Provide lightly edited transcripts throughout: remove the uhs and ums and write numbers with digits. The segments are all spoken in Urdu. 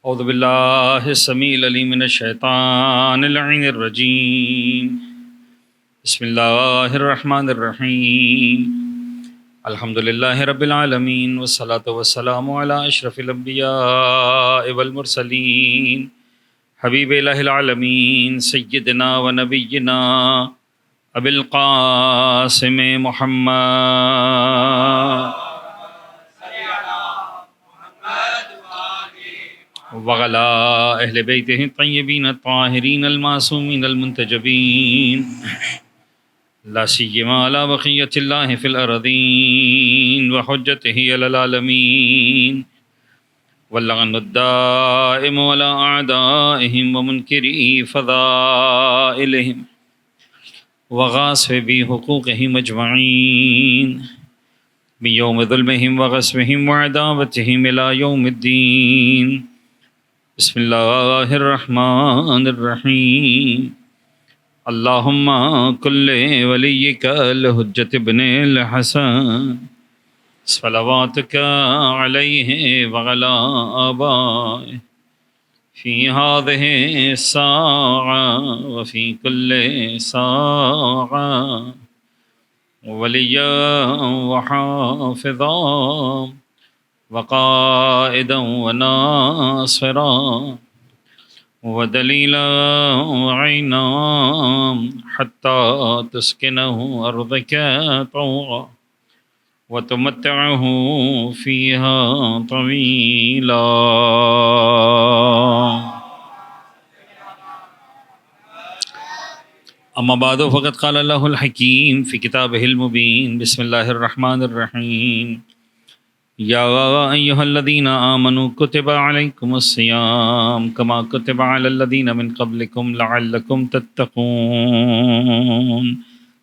اعوذ باللہ السمیع العلیم من الشیطان اللعین الرجیم بسم اللہ الرحمن الرحیم الحمد للہ رب العالمین والصلاة والسلام علی اشرف الانبیاء والمرسلین حبیب الہ العالمین سیدنا و نبینا ابی القاسم محمد وعلی اہل بیتہ الطیبین الطاہرین المعصومین المنتجبین لا سیما علی بقیۃ اللہ فی الارضین وحجتہ علی العالمین واللعن الدائم علی اعدائہم ومنکری فضائلہم وغاصبی حقوقہم اجمعین بیوم ظلمہم وغصبہم وعداوتہم الی یوم الدین بسم اللہ الرحمن الرحیم اللہم کل ولیک الحجۃ ابن الحسن صلواتک علیہ وعلی آبائہ فی ہذہ الساعة وفی کل ساعة ولیا وحافظا وقائدا وناصرا ودلیلا وعینا حتی تسکنہ ارضک طوعا وتمتعہ فیہا طویلا. اما بعد فقد قال اللہ الحکیم فی کتابہ المبین بسم اللہ الرحمن الرحیم یا ایہا الذین آمنوا کتب علیکم الصیام کما کتب علی الذین من قبلکم لعلکم تتقون.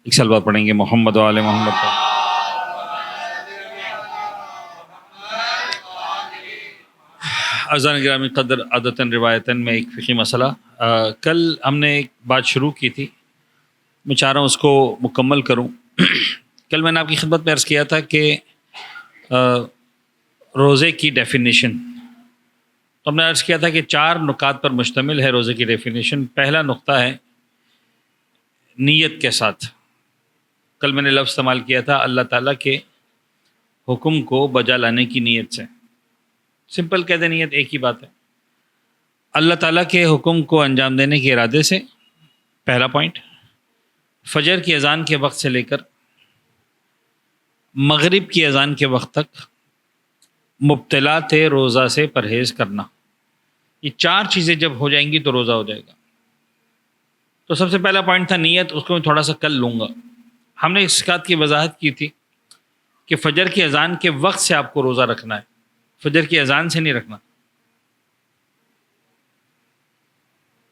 ایک سال بعد پڑھیں گے محمد و آل محمد پر. عزیزان گرامی قدر، عادتاً روایتاً میں ایک فقہی مسئلہ کل ہم نے ایک بات شروع کی تھی، میں چاہ رہا ہوں اس کو مکمل کروں. کل میں نے آپ کی خدمت میں عرض کیا تھا کہ روزے کی ڈیفینیشن، تو ہم نے عرض کیا تھا کہ 4 نکات پر مشتمل ہے روزے کی ڈیفینیشن. پہلا نقطہ ہے نیت کے ساتھ. کل میں نے لفظ استعمال کیا تھا اللہ تعالیٰ کے حکم کو بجا لانے کی نیت سے. سمپل کہتے نیت ایک ہی بات ہے، اللہ تعالیٰ کے حکم کو انجام دینے کے ارادے سے. پہلا پوائنٹ، فجر کی اذان کے وقت سے لے کر مغرب کی اذان کے وقت تک مبتلات روزہ سے پرہیز کرنا. یہ 4 چیزیں جب ہو جائیں گی تو روزہ ہو جائے گا. تو سب سے پہلا پوائنٹ تھا نیت، اس کو میں تھوڑا سا کل لوں گا. ہم نے اس بات کی وضاحت کی تھی کہ فجر کی اذان کے وقت سے آپ کو روزہ رکھنا ہے، فجر کی اذان سے نہیں رکھنا.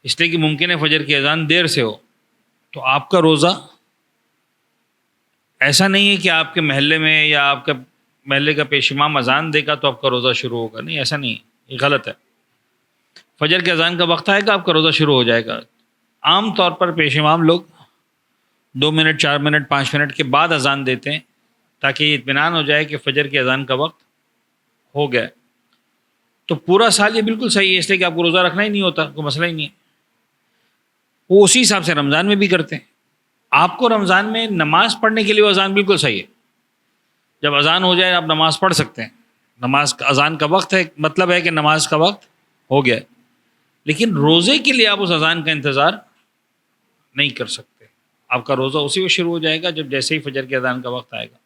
اس لیے کہ ممکن ہے فجر کی اذان دیر سے ہو تو آپ کا روزہ ایسا نہیں ہے کہ آپ کے محلے میں یا آپ کا محلے کا پیش امام اذان دے گا تو آپ کا روزہ شروع ہوگا. نہیں، ایسا نہیں ہے، یہ غلط ہے. فجر کے اذان کا وقت آئے گا آپ کا روزہ شروع ہو جائے گا. عام طور پر پیش امام لوگ 2 منٹ 4 منٹ 5 منٹ کے بعد اذان دیتے ہیں تاکہ یہ اطمینان ہو جائے کہ فجر کے اذان کا وقت ہو گیا. تو پورا سال یہ بالکل صحیح ہے، اس لیے کہ آپ کو روزہ رکھنا ہی نہیں ہوتا، کوئی مسئلہ ہی نہیں ہے. وہ اسی حساب سے رمضان میں بھی کرتے ہیں. آپ کو رمضان میں نماز پڑھنے کے لیے وہ اذان بالکل صحیح ہے. جب اذان ہو جائے آپ نماز پڑھ سکتے ہیں. نماز کا اذان کا وقت ہے، مطلب ہے کہ نماز کا وقت ہو گیا ہے. لیکن روزے کے لیے آپ اس اذان کا انتظار نہیں کر سکتے. آپ کا روزہ اسی وقت شروع ہو جائے گا جب جیسے ہی فجر کے اذان کا وقت آئے گا.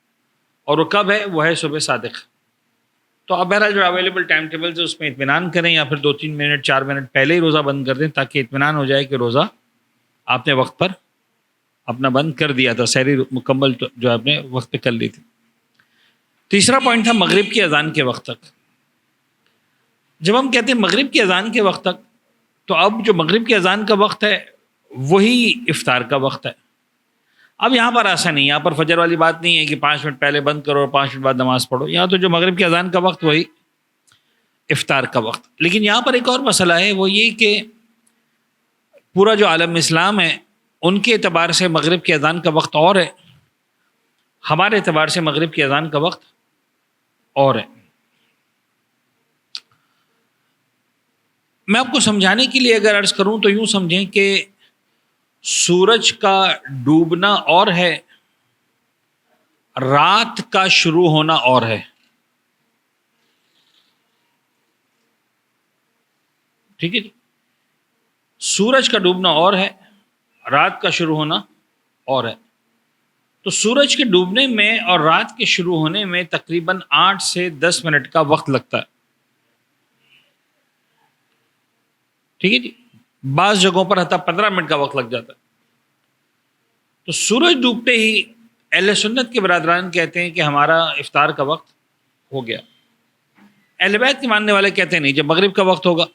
اور وہ کب ہے؟ وہ ہے صبح صادق. تو آپ بہرحال جو اویلیبل ٹائم ٹیبلز ہے اس میں اطمینان کریں، یا پھر 2-3 منٹ 4 منٹ پہلے ہی روزہ بند کر دیں تاکہ اطمینان ہو جائے کہ روزہ آپ نے وقت پر اپنا بند کر دیا تھا، سحری مکمل جو آپ نے وقت پہ کر لی تھی. تیسرا پوائنٹ تھا مغرب کی اذان کے وقت تک. جب ہم کہتے ہیں مغرب کی اذان کے وقت تک، تو اب جو مغرب کی اذان کا وقت ہے وہی افطار کا وقت ہے. اب یہاں پر ایسا نہیں، یہاں پر فجر والی بات نہیں ہے کہ 5 منٹ پہلے بند کرو اور 5 منٹ بعد نماز پڑھو. یہاں تو جو مغرب کی اذان کا وقت وہی افطار کا وقت. لیکن یہاں پر ایک اور مسئلہ ہے، وہ یہ کہ پورا جو عالم اسلام ہے ان کے اعتبار سے مغرب کی اذان کا وقت اور ہے، ہمارے اعتبار سے مغرب کی اذان کا وقت اور ہے. میں آپ کو سمجھانے کے لیے اگر عرض کروں تو یوں سمجھیں کہ سورج کا ڈوبنا اور ہے، رات کا شروع ہونا اور ہے. ٹھیک ہے جی، سورج کا ڈوبنا اور ہے، رات کا شروع ہونا اور ہے. تو سورج کے ڈوبنے میں اور رات کے شروع ہونے میں تقریباً 8 سے 10 منٹ کا وقت لگتا ہے. ٹھیک ہے جی، بعض جگہوں پر حتی 15 منٹ کا وقت لگ جاتا ہے. تو سورج ڈوبتے ہی اہل سنت کے برادران کہتے ہیں کہ ہمارا افطار کا وقت ہو گیا. اہل بیت کے ماننے والے کہتے ہیں نہیں، جب مغرب کا وقت ہوگا،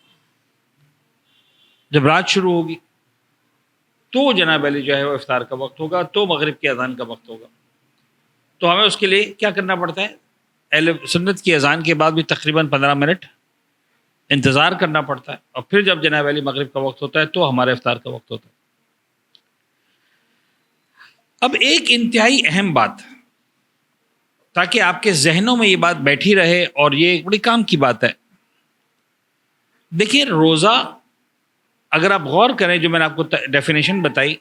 جب رات شروع ہوگی تو جناب علی جو ہے وہ افطار کا وقت ہوگا، تو مغرب کی اذان کا وقت ہوگا. تو ہمیں اس کے لیے کیا کرنا پڑتا ہے؟ اہل سنت کی اذان کے بعد بھی تقریباً 15 منٹ انتظار کرنا پڑتا ہے، اور پھر جب جناب علی مغرب کا وقت ہوتا ہے تو ہمارے افطار کا وقت ہوتا ہے. اب ایک انتہائی اہم بات، تاکہ آپ کے ذہنوں میں یہ بات بیٹھی رہے، اور یہ ایک بڑی کام کی بات ہے. دیکھیے، روزہ اگر آپ غور کریں، جو میں نے آپ کو ڈیفینیشن بتائی،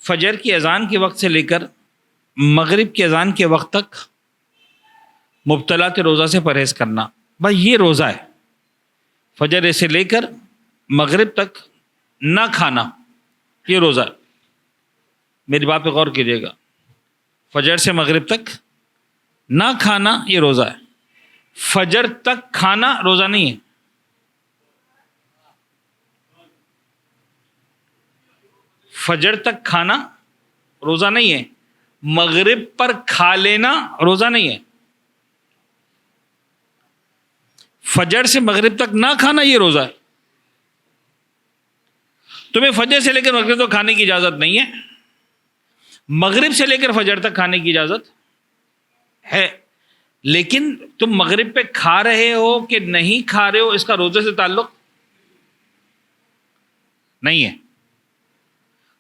فجر کی اذان کے وقت سے لے کر مغرب کی اذان کے وقت تک مبتلات روزہ سے پرہیز کرنا، بس یہ روزہ ہے. فجر سے لے کر مغرب تک نہ کھانا، یہ روزہ ہے. میری بات پہ غور کیجیے گا، فجر سے مغرب تک نہ کھانا یہ روزہ ہے. فجر تک کھانا روزہ نہیں ہے. فجر تک کھانا روزہ نہیں ہے. مغرب پر کھا لینا روزہ نہیں ہے. فجر سے مغرب تک نہ کھانا یہ روزہ ہے. تمہیں فجر سے لے کر مغرب تک کھانے کی اجازت نہیں ہے، مغرب سے لے کر فجر تک کھانے کی اجازت ہے. لیکن تم مغرب پہ کھا رہے ہو کہ نہیں کھا رہے ہو، اس کا روزے سے تعلق نہیں ہے.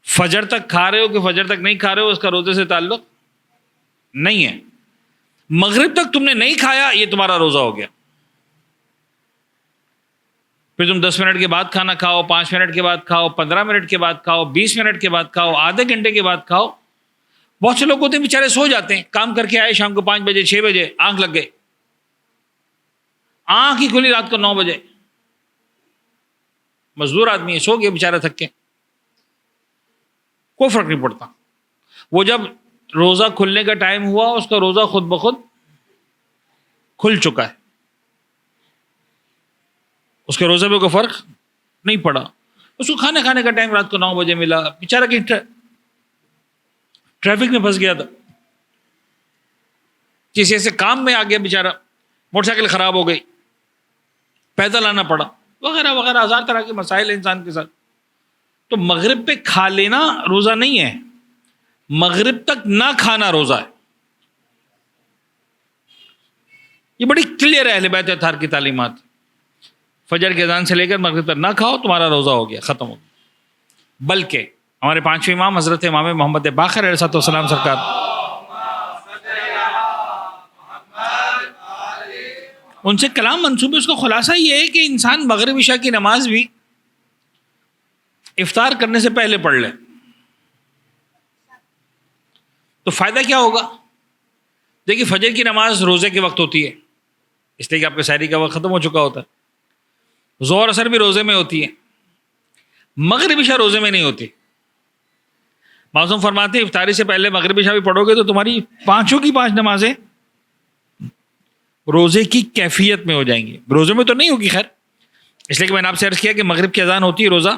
فجر تک کھا رہے ہو کہ فجر تک نہیں کھا رہے ہو، اس کا روزے سے تعلق نہیں ہے. مغرب تک تم نے نہیں کھایا، یہ تمہارا روزہ ہو گیا. پھر تم 10 منٹ کے بعد کھانا کھاؤ، 5 منٹ کے بعد کھاؤ، 15 منٹ کے بعد کھاؤ، 20 منٹ کے بعد کھاؤ، آدھے گھنٹے کے بعد کھاؤ. بہت سے لوگ ہوتے ہیں بیچارے سو جاتے ہیں، کام کر کے آئے شام کو 5 بجے 6 بجے، آنکھ لگ گئے، آنکھ ہی کھلی رات کو 9 بجے. مزدور آدمی ہے، سو گئے بیچارہ تھک کے، کوئی فرق نہیں پڑتا. وہ جب روزہ کھلنے کا ٹائم ہوا، اس کا روزہ خود بخود کھل چکا ہے، اس کے روزے میں کوئی فرق نہیں پڑا. اس کو کھانے کا ٹائم رات کو 9 بجے ملا، بیچارہ کہ ٹریفک میں پھنس گیا تھا، کسی ایسے کام میں آ گیا بیچارہ، موٹر سائیکل خراب ہو گئی، پیدل آنا پڑا، وغیرہ وغیرہ، ہزار طرح کے مسائل انسان کے ساتھ. تو مغرب پہ کھا لینا روزہ نہیں ہے، مغرب تک نہ کھانا روزہ ہے. یہ بڑی کلیئر ہے اہل بیت اطہار کی تعلیمات. فجر کی اذان سے لے کر مغرب تک نہ کھاؤ، تمہارا روزہ ہو گیا، ختم ہو گیا. بلکہ ہمارے 5ویں امام حضرت امام محمد باقر علیہ السلام سرکار، ان سے کلام منسوب ہے. اس کا خلاصہ یہ ہے کہ انسان مغرب عشاء کی نماز بھی افطار کرنے سے پہلے پڑھ لے تو فائدہ کیا ہوگا؟ دیکھیے، فجر کی نماز روزے کے وقت ہوتی ہے، اس لیے کہ آپ کے سحری کا وقت ختم ہو چکا ہوتا ہے. ظہر اثر بھی روزے میں ہوتی ہے، مغرب عشاء روزے میں نہیں ہوتی. معصوم فرماتے ہیں افطاری سے پہلے مغرب عشاء بھی پڑھو گے تو تمہاری 5 کی 5 نمازیں روزے کی کیفیت میں ہو جائیں گی. روزے میں تو نہیں ہوگی خیر، اس لیے کہ میں نے آپ سے عرض کیا کہ مغرب کی اذان ہوتی ہے، روزہ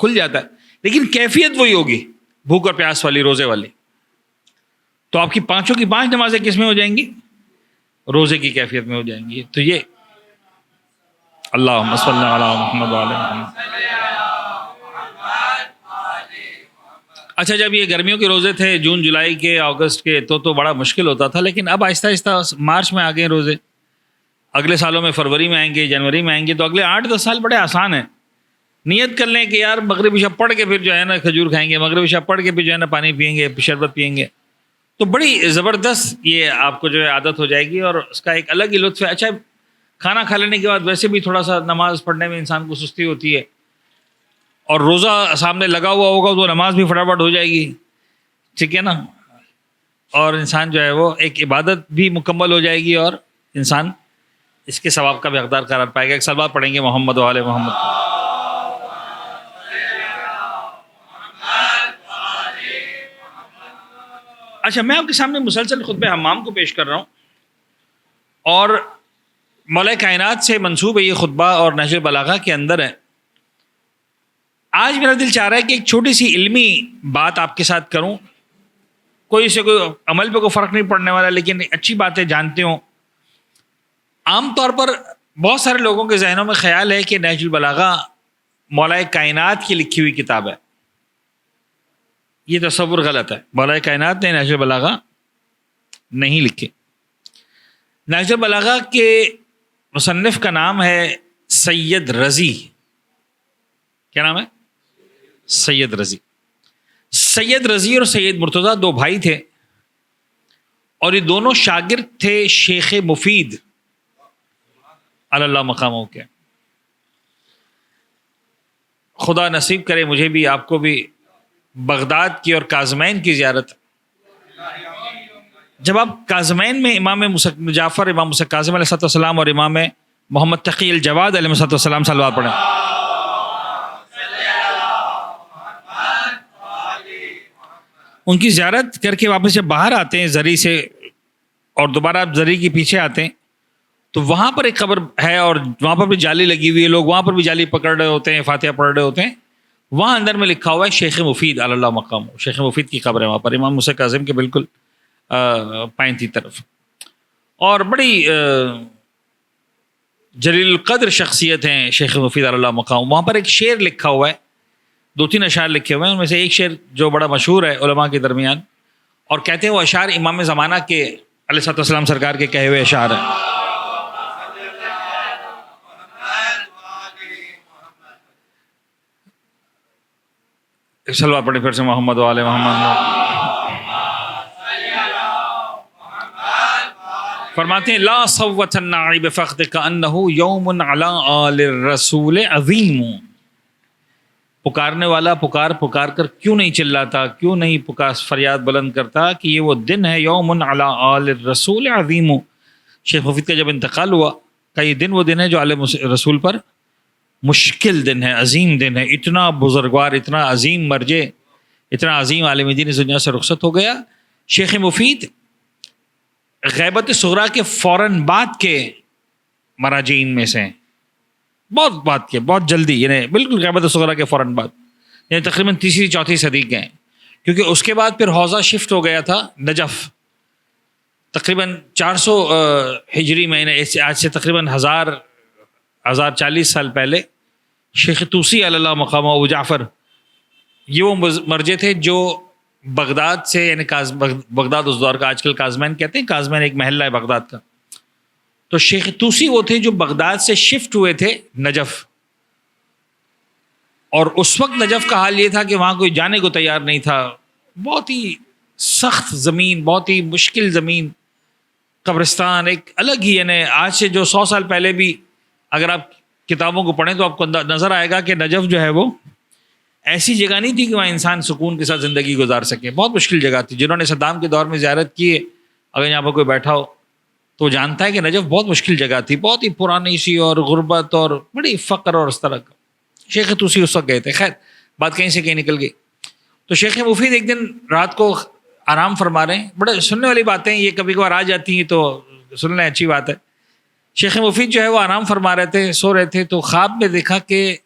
کھل جاتا ہے، لیکن کیفیت وہی ہوگی، بھوک اور پیاس والی، روزے والی. تو آپ کی 5 کی 5 نمازیں کس میں ہو جائیں گی؟ روزے کی کیفیت میں ہو جائیں گی. تو یہ اللہم صلی علی محمد وعلی محمد. اچھا، جب یہ گرمیوں کے روزے تھے، جون جولائی کے، اگست کے، تو بڑا مشکل ہوتا تھا، لیکن اب آہستہ آہستہ مارچ میں آ گئے روزے، اگلے سالوں میں فروری میں آئیں گے، جنوری میں آئیں گے، تو اگلے 8-10 سال بڑے آسان ہیں. نیت کر لیں کہ یار مغرب عشاء پڑھ کے پھر جو ہے نا کھجور کھائیں گے، مغرب عشاء پڑھ کے پھر جو ہے نا پانی پئیں گے، شربت پئیں گے، تو بڑی زبردست یہ آپ کو جو ہے عادت ہو جائے گی، اور اس کا ایک الگ ہی لطف ہے. اچھا، کھانا کھا لینے کے بعد ویسے بھی تھوڑا سا نماز پڑھنے میں انسان کو سستی ہوتی ہے، اور روزہ سامنے لگا ہوا ہوگا تو نماز بھی فٹافٹ ہو جائے گی، ٹھیک ہے نا، اور انسان جو ہے وہ ایک عبادت بھی مکمل ہو جائے گی، اور انسان اس کے ثواب کا بھی حقدار قرار پائے گا۔ ایک صلوات پڑھیں گے محمد و آل محمد۔ اچھا، میں آپ کے سامنے مسلسل خطبہ حمام کو پیش کر رہا ہوں، اور مولا کائنات سے منسوب ہے یہ خطبہ، اور نہج البلاغہ کے اندر ہے۔ آج میرا دل چاہ رہا ہے کہ ایک چھوٹی سی علمی بات آپ کے ساتھ کروں، کوئی سے کوئی عمل پہ کوئی فرق نہیں پڑنے والا، لیکن اچھی باتیں جانتے ہوں۔ عام طور پر بہت سارے لوگوں کے ذہنوں میں خیال ہے کہ نہج البلاغہ مولا کائنات کی لکھی ہوئی کتاب ہے۔ یہ تصور غلط ہے، مولا کائنات نے نہج البلاغہ نہیں لکھی۔ نہج البلاغہ کے مصنف کا نام ہے سید رضی۔ کیا نام ہے؟ سید رضی۔ سید رضی اور سید مرتضیٰ دو بھائی تھے، اور یہ دونوں شاگرد تھے شیخ مفید اللہ مقاموں کے۔ خدا نصیب کرے مجھے بھی آپ کو بھی بغداد کی اور کاظمین کی زیارت۔ جب آپ کاظمین میں امام جعفر، امام موسیٰ کاظم علیہ السلام اور امام محمد تقی الجواد علیہ السلام صلوات پڑھیں، ان کی زیارت کر کے واپس جب باہر آتے ہیں زری سے، اور دوبارہ آپ زری کے پیچھے آتے ہیں، تو وہاں پر ایک قبر ہے، اور وہاں پر بھی جالی لگی ہوئی ہے، لوگ وہاں پر بھی جالی پکڑ رہے ہوتے ہیں، فاتحہ پڑھ رہے ہوتے ہیں۔ وہاں اندر میں لکھا ہوا ہے شیخ مفید اللہ مقام، شیخ مفید کی قبر ہے وہاں پر، امام موسیٰ کاظم کے بالکل پائنتی طرف۔ اور بڑی جلیل القدر شخصیت ہیں شیخ مفید اللہ مقام۔ وہاں پر ایک شعر لکھا ہوا ہے، 2-3 اشعار لکھے ہوئے ہیں، ان میں سے ایک شعر جو بڑا مشہور ہے علماء کے درمیان، اور کہتے ہیں وہ اشعار امام زمانہ کے علیہ السلام سرکار کے کہے ہوئے اشعار ہیں۔ صلوات پڑھیں پھر سے محمد و آل محمد۔ فرماتے ہیں لا صوت الناعی بفخذک انہ یوم علی آل الرسول عظیم۔ پکارنے والا پکار کر کیوں نہیں چلاتا، کیوں نہیں فریاد بلند کرتا کہ یہ وہ دن ہے یوم علی آل الرسول عظیم۔ شیخ مفید کا جب انتقال ہوا کہ یہ دن وہ دن ہے جو آل رسول پر مشکل دن ہے، عظیم دن ہے، اتنا بزرگوار، اتنا عظیم مرجع، اتنا عظیم عالم دین اس دنیا سے رخصت ہو گیا۔ شیخ مفید غیبت صغریٰ کے فوراً بعد کے مراجعین میں سے ہیں، بہت بعد کے، بہت جلدی، یعنی بالکل غیبت صغریٰ کے فوراً بعد، یعنی تقریباً 3ری-4تھی صدی کے ہیں، کیونکہ اس کے بعد پھر حوزہ شفٹ ہو گیا تھا نجف، تقریباً 400 ہجری میں، آج سے تقریباً 1040 سال پہلے شیخ طوسی اللہ مقام ابو جعفر، یہ وہ مرجع تھے جو بغداد سے، یعنی بغداد اس دور کا، آج کل کاظمین کہتے ہیں، کاظمین ایک محلہ ہے بغداد کا، تو شیخ طوسی وہ تھے جو بغداد سے شفٹ ہوئے تھے نجف، اور اس وقت نجف کا حال یہ تھا کہ وہاں کوئی جانے کو تیار نہیں تھا، بہت ہی سخت زمین، بہت ہی مشکل زمین، قبرستان ایک الگ ہی، یعنی آج سے جو 100 سال پہلے بھی اگر آپ کتابوں کو پڑھیں تو آپ کو نظر آئے گا کہ نجف جو ہے وہ ایسی جگہ نہیں تھی کہ وہاں انسان سکون کے ساتھ زندگی گزار سکے، بہت مشکل جگہ تھی۔ جنہوں نے صدام کے دور میں زیارت کی ہے، اگر یہاں پر کوئی بیٹھا ہو تو جانتا ہے کہ نجف بہت مشکل جگہ تھی، بہت ہی پرانی سی، اور غربت اور بڑی فقر اور اس طرح کا۔ شیخ طوسی اس وقت گئے تھے، خیر بات کہیں سے کہیں نکل گئی۔ تو شیخ مفید ایک دن رات کو آرام فرما رہے ہیں، بڑے سننے والی باتیں یہ کبھی کبھار آ جاتی ہیں تو سن لیں، اچھی بات ہے۔ شیخ مفید جو ہے وہ آرام فرما رہے تھے، سو رہے تھے، تو خواب میں دیکھا کہ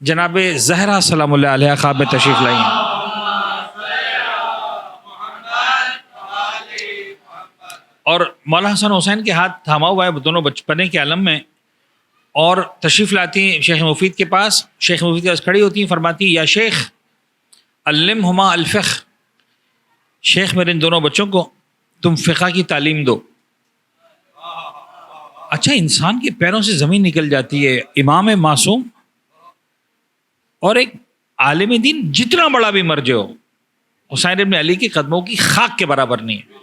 جناب زہرا سلام اللہ علیہ خواب میں تشریف لائی ہیں، اور مولانا حسن حسین کے ہاتھ تھاما ہوا ہے، دونوں بچپنے کے عالم میں، اور تشریف لاتی ہیں شیخ مفید کے پاس۔ شیخ مفید کے پاس کھڑی ہوتی ہیں، فرماتی ہیں یا شیخ علمہما الفقہ، شیخ میرے ان دونوں بچوں کو تم فقہ کی تعلیم دو۔ اچھا، انسان کے پیروں سے زمین نکل جاتی ہے، امام معصوم اور ایک عالم دین جتنا بڑا بھی مرجع ہو، حسین ابن علی کے قدموں کی خاک کے برابر نہیں ہے،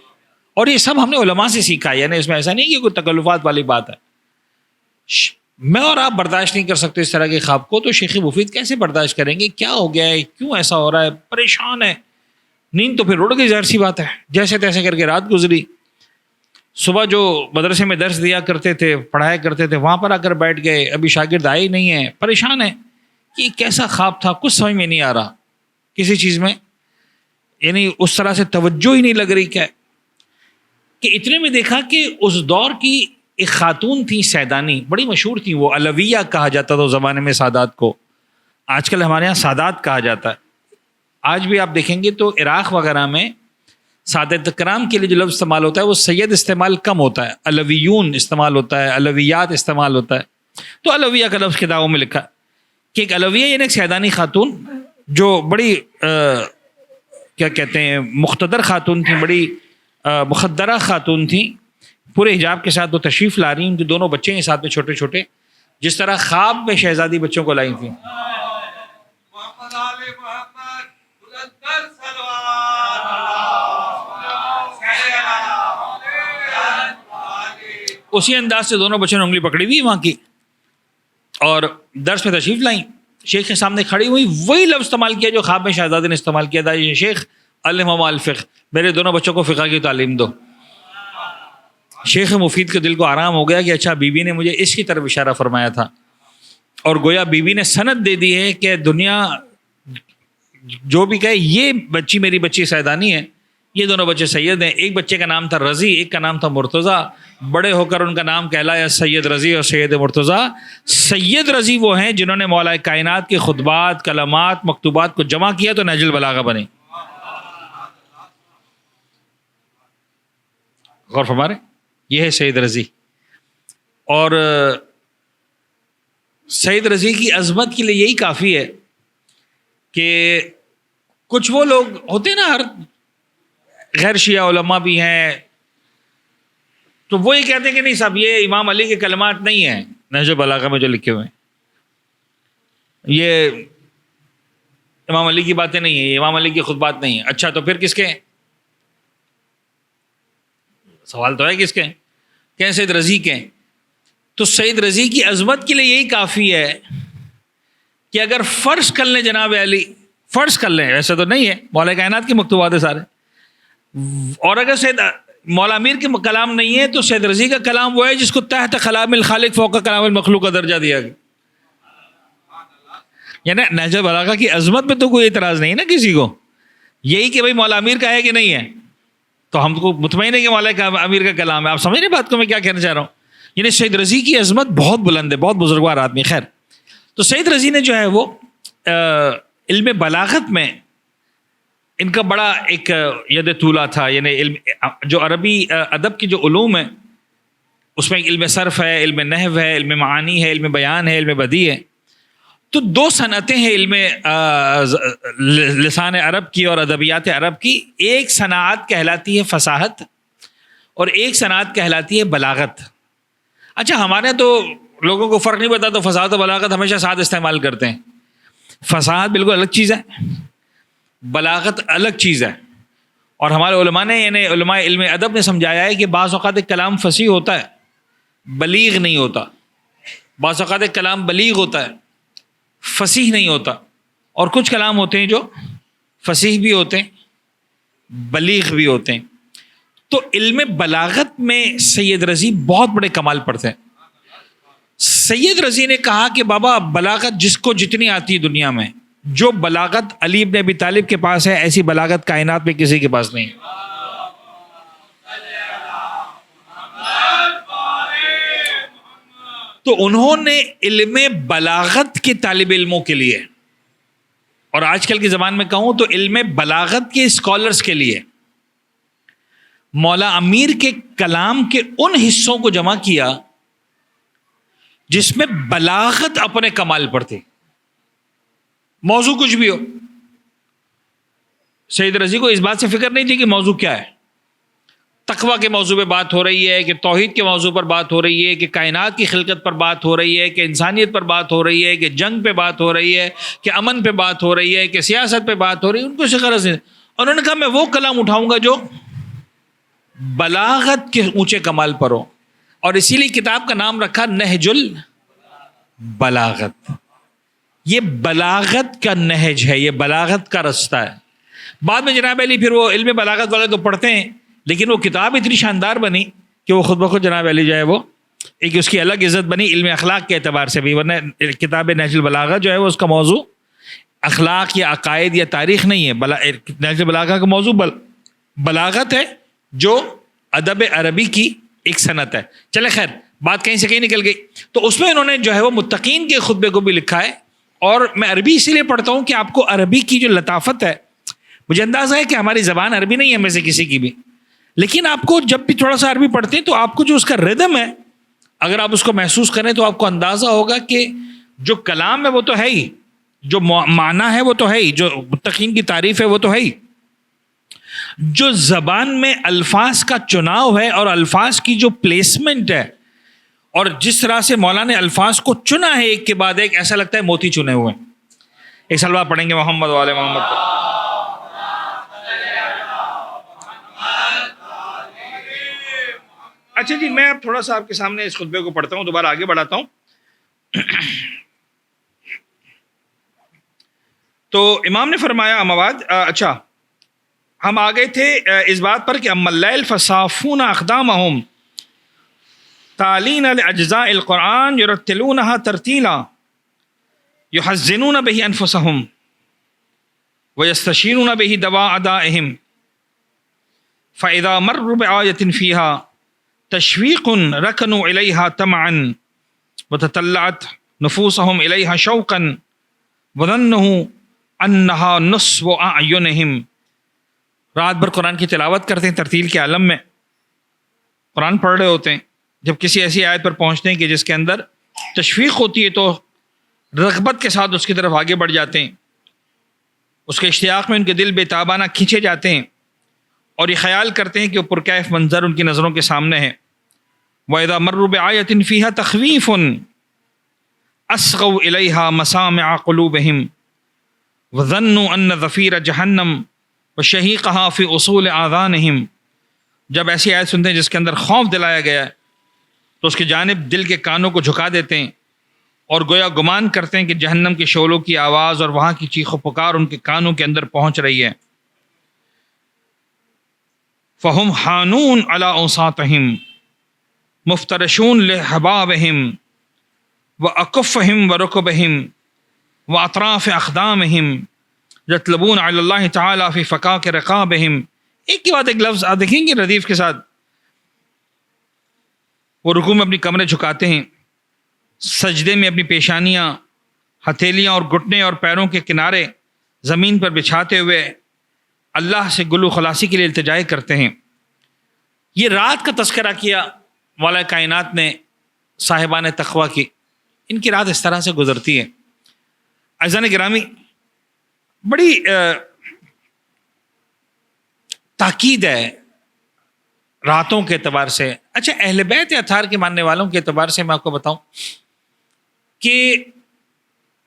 اور یہ سب ہم نے علماء سے سیکھا ہے، یعنی اس میں ایسا نہیں کہ کوئی تکلفات والی بات ہے، میں اور آپ برداشت نہیں کر سکتے اس طرح کے خواب کو، تو شیخ مفید کیسے برداشت کریں گے؟ کیا ہو گیا ہے، کیوں ایسا ہو رہا ہے، پریشان ہے، نیند تو پھر اڑ گئی، ظاہر سی بات ہے، جیسے تیسے کر کے رات گزری، صبح جو مدرسے میں درس دیا کرتے تھے، پڑھایا کرتے تھے، وہاں پر آ کر بیٹھ گئے، ابھی شاگرد آئے ہی نہیں ہیں، پریشان ہے کہ یہ کیسا خواب تھا، کچھ سمجھ میں نہیں آ رہا کسی چیز میں، یعنی اس طرح سے توجہ ہی نہیں لگ رہی. کیا کہ اتنے میں دیکھا کہ اس دور کی ایک خاتون تھی سیدانی، بڑی مشہور تھی، وہ علویہ کہا جاتا تھا اس زمانے میں سادات کو، آج کل ہمارے یہاں سادات کہا جاتا ہے. آج بھی آپ دیکھیں گے تو عراق وغیرہ میں سادات کرام کے لیے جو لفظ استعمال ہوتا ہے وہ سید استعمال کم ہوتا ہے، علویون استعمال ہوتا ہے، علویات استعمال ہوتا ہے. تو علویہ کا لفظ کتابوں میں لکھا کہ ایک علویہ یعنی ایک سیدانی خاتون جو بڑی کیا کہتے ہیں مقتدر خاتون تھی، بڑی مخدرہ خاتون تھیں، پورے حجاب کے ساتھ وہ تشریف لا رہی، ان کے دونوں بچے ہیں ساتھ میں چھوٹے چھوٹے، جس طرح خواب میں شہزادی بچوں کو لائی تھیں. اسی انداز سے دونوں بچوں نے انگلی پکڑی ہوئی وہاں کی اور درس میں تشریف لائیں، شیخ کے سامنے کھڑی ہوئی، وہی لفظ استعمال کیا جو خواب میں شہزادی نے استعمال کیا تھا، یہ شیخ علمہما الفقہ، میرے دونوں بچوں کو فقہ کی تعلیم دو. شیخ مفید کے دل کو آرام ہو گیا کہ اچھا بیوی نے مجھے اس کی طرف اشارہ فرمایا تھا، اور گویا بیوی نے سند دے دی ہے کہ دنیا جو بھی کہے یہ بچی میری بچی سیدانی ہے، یہ دونوں بچے سید ہیں. ایک بچے کا نام تھا رضی، ایک کا نام تھا مرتضیٰ، بڑے ہو کر ان کا نام کہلایا سید رضی اور سید مرتضیٰ. سید رضی وہ ہیں جنہوں نے مولا کائنات کے خطبات، کلمات، مکتوبات کو جمع کیا تو نہج البلاغہ بنے. غور فرما رہے، یہ ہے سید رضی. اور سید رضی کی عظمت کے لیے یہی کافی ہے کہ کچھ وہ لوگ ہوتے ہیں نا، ہر غیر شیعہ علماء بھی ہیں، تو وہ یہ کہتے ہیں کہ نہیں صاحب یہ امام علی کے کلمات نہیں ہیں نہج البلاغہ میں جو لکھے ہوئے ہیں، یہ امام علی کی باتیں نہیں ہیں، یہ امام علی کی خطبات نہیں ہیں. اچھا تو پھر کس کے ہیں؟ سوال تو ہے کس کے ہیں؟ کہ سید رضی کے ہیں. تو سید رضی کی عظمت کے لیے یہی کافی ہے کہ اگر فرض کر لیں جناب علی، فرض کر لیں، ایسا تو نہیں ہے، مولا کائنات کے مکتوبات ہیں سارے، اور اگر سید مولا امیر کے کلام نہیں ہے تو سید رضی کا کلام وہ ہے جس کو تحت کلام الخالق فوق کلام المخلوق کا درجہ دیا گیا. یعنی نہج البلاغہ کی عظمت میں تو کوئی اعتراض نہیں نا کسی کو، یہی کہ بھائی مولا امیر کا ہے کہ نہیں ہے، تو ہم کو مطمئن ہے کہ مولا امیر کا کلام ہے. آپ سمجھ رہے بات کو میں کیا کہنا چاہ رہا ہوں؟ یعنی سید رضی کی عظمت بہت بلند ہے، بہت بزرگوار آدمی. خیر، تو سید رضی نے جو ہے وہ علم بلاغت میں ان کا بڑا ایک ید طولہ تھا، یعنی علم جو عربی ادب کی جو علوم ہیں اس میں علم صرف ہے، علم نحو ہے، علم معانی ہے، علم بیان ہے، علم بدیع ہے. تو دو صنعتیں ہیں علم لسان عرب کی اور ادبیات عرب کی، ایک صنعت کہلاتی ہے فصاحت اور ایک صنعت کہلاتی ہے بلاغت. اچھا ہمارے تو لوگوں کو فرق نہیں پتا، تو فصاحت و بلاغت ہمیشہ ساتھ استعمال کرتے ہیں. فصاحت بالکل الگ چیز ہے، بلاغت الگ چیز ہے. اور ہمارے علماء نے یعنی علماء علم ادب نے سمجھایا ہے کہ بعض اوقات ایک کلام فصیح ہوتا ہے، بلیغ نہیں ہوتا، بعض اوقات ایک کلام بلیغ ہوتا ہے، فصیح نہیں ہوتا، اور کچھ کلام ہوتے ہیں جو فصیح بھی ہوتے ہیں، بلیغ بھی ہوتے ہیں. تو علم بلاغت میں سید رضی بہت بڑے کمال پڑتے ہیں. سید رضی نے کہا کہ بابا بلاغت جس کو جتنی آتی ہے دنیا میں، جو بلاغت علی ابن ابی طالب کے پاس ہے ایسی بلاغت کائنات میں کسی کے پاس نہیں. تو انہوں نے علم بلاغت کے طالب علموں کے لیے، اور آج کل کی زبان میں کہوں تو علم بلاغت کے اسکالرز کے لیے، مولا امیر کے کلام کے ان حصوں کو جمع کیا جس میں بلاغت اپنے کمال پر تھی. موضوع کچھ بھی ہو، سید رضی کو اس بات سے فکر نہیں تھی کہ موضوع کیا ہے. تقویٰ کے موضوع پہ بات ہو رہی ہے، کہ توحید کے موضوع پر بات ہو رہی ہے، کہ کائنات کی خلقت پر بات ہو رہی ہے، کہ انسانیت پر بات ہو رہی ہے، کہ جنگ پہ بات ہو رہی ہے، کہ امن پہ بات ہو رہی ہے، کہ سیاست پہ بات ہو رہی ہے، ان کو سے غرض نہیں. انہوں نے کہا میں وہ کلام اٹھاؤں گا جو بلاغت کے اونچے کمال پر ہو. اور اسی لیے کتاب کا نام رکھا نہج البلاغت. یہ بلاغت کا نہج ہے, یہ بلاغت کا رستہ ہے. بعد میں جناب علی پھر وہ علم بلاغت والے تو پڑھتے ہیں, لیکن وہ کتاب اتنی شاندار بنی کہ وہ خود بخود جناب علی جو ہے وہ ایک اس کی الگ عزت بنی علم اخلاق کے اعتبار سے بھی. ورنہ کتاب نہج البلاغہ جو ہے وہ اس کا موضوع اخلاق یا عقائد یا تاریخ نہیں ہے. نہج البلاغہ کا موضوع بلاغت ہے, جو ادب عربی کی ایک صنعت ہے. چلے خیر, بات کہیں سے کہیں نکل گئی. تو اس میں انہوں نے جو ہے وہ متقین کے خطبے کو بھی لکھا ہے. اور میں عربی اسی لیے پڑھتا ہوں کہ آپ کو عربی کی جو لطافت ہے, مجھے اندازہ ہے کہ ہماری زبان عربی نہیں ہے میں سے کسی کی بھی, لیکن آپ کو جب بھی تھوڑا سا عربی پڑھتے ہیں تو آپ کو جو اس کا ردم ہے, اگر آپ اس کو محسوس کریں تو آپ کو اندازہ ہوگا کہ جو کلام ہے وہ تو ہے ہی, جو معنی ہے وہ تو ہے ہی, جو متقین کی تعریف ہے وہ تو ہے ہی, جو زبان میں الفاظ کا چناؤ ہے اور الفاظ کی جو پلیسمنٹ ہے, اور جس طرح سے مولانا نے الفاظ کو چنا ہے ایک کے بعد ایک, ایسا لگتا ہے موتی چنے ہوئے ہیں. ایک سلوات پڑھیں گے محمد والے محمد کو. اچھا جی, میں اب تھوڑا سا آپ کے سامنے اس خطبے کو پڑھتا ہوں, دوبارہ آگے بڑھاتا ہوں. تو امام نے فرمایا مواد, اچھا ہم آ گئے تھے اس بات پر کہ اما اللیل فصافون اقدامہم تالین لاجزاء القرآن یرتلونها ترتیلا یحزنون به انفسهم ویستشیرون به دواء دائهم فاذا مروا بآیۃ فیہا تشویق رکنوا الیہا طمعا وتطلعت نفوسهم الیہا شوقا وظنوا انہا نصب اعینہم. رات بھر قرآن کی تلاوت کرتے ہیں ترتیل کے عالم میں, قرآن پڑھ رہے ہوتے ہیں, جب کسی ایسی آیت پر پہنچتے ہیں کہ جس کے اندر تشویق ہوتی ہے تو رغبت کے ساتھ اس کی طرف آگے بڑھ جاتے ہیں, اس کے اشتیاق میں ان کے دل بے تابانہ کھینچے جاتے ہیں, اور یہ خیال کرتے ہیں کہ وہ پرکیف منظر ان کی نظروں کے سامنے ہے. وَإِذَا مَرُّوا بِآیَةٍ فِيهَا تَخْوِیفٌ أَصْغَوْا إِلَیْهَا مَسَامِعَ قُلُوبِهِمْ وَظَنُّوا أَنَّ ظَفِیرَ جَهَنَّمَ وَشَہِیقَهَا فِی أُصُولِ آذَانِهِمْ. جب ایسی آیت سنتے ہیں جس کے اندر خوف دلایا گیا ہے تو اس کی جانب دل کے کانوں کو جھکا دیتے ہیں, اور گویا گمان کرتے ہیں کہ جہنم کے شعلوں کی آواز اور وہاں کی چیخ و پکار ان کے کانوں کے اندر پہنچ رہی ہے. فَهُمْ حَانُونَ عَلَىٰ أَوْسَاطِهِمْ مُفْتَرِشُونَ لِحَبَابِهِمْ وَأَكُفِّهِمْ وَرُكُبِهِمْ وَأَطْرَافِ أَقْدَامِهِمْ يَطْلُبُونَ عَلَى اللَّهِ تَعَالَىٰ فِي فَكَاكِ رِقَابِهِمْ. ایک کے بعد ایک لفظ آپ دیکھیں گے ردیف کے ساتھ. وہ رکوع میں اپنی کمریں جھکاتے ہیں, سجدے میں اپنی پیشانیاں, ہتھیلیاں اور گھٹنے اور پیروں کے کنارے زمین پر بچھاتے ہوئے اللہ سے گلو خلاصی کے لیے التجا کرتے ہیں. یہ رات کا تذکرہ کیا والا کائنات نے صاحبان تقوی کی, ان کی رات اس طرح سے گزرتی ہے. عزیزان گرامی, بڑی تاکید ہے راتوں کے اعتبار سے. اچھا, اہل بیت اطہار کے ماننے والوں کے اعتبار سے میں آپ کو بتاؤں کہ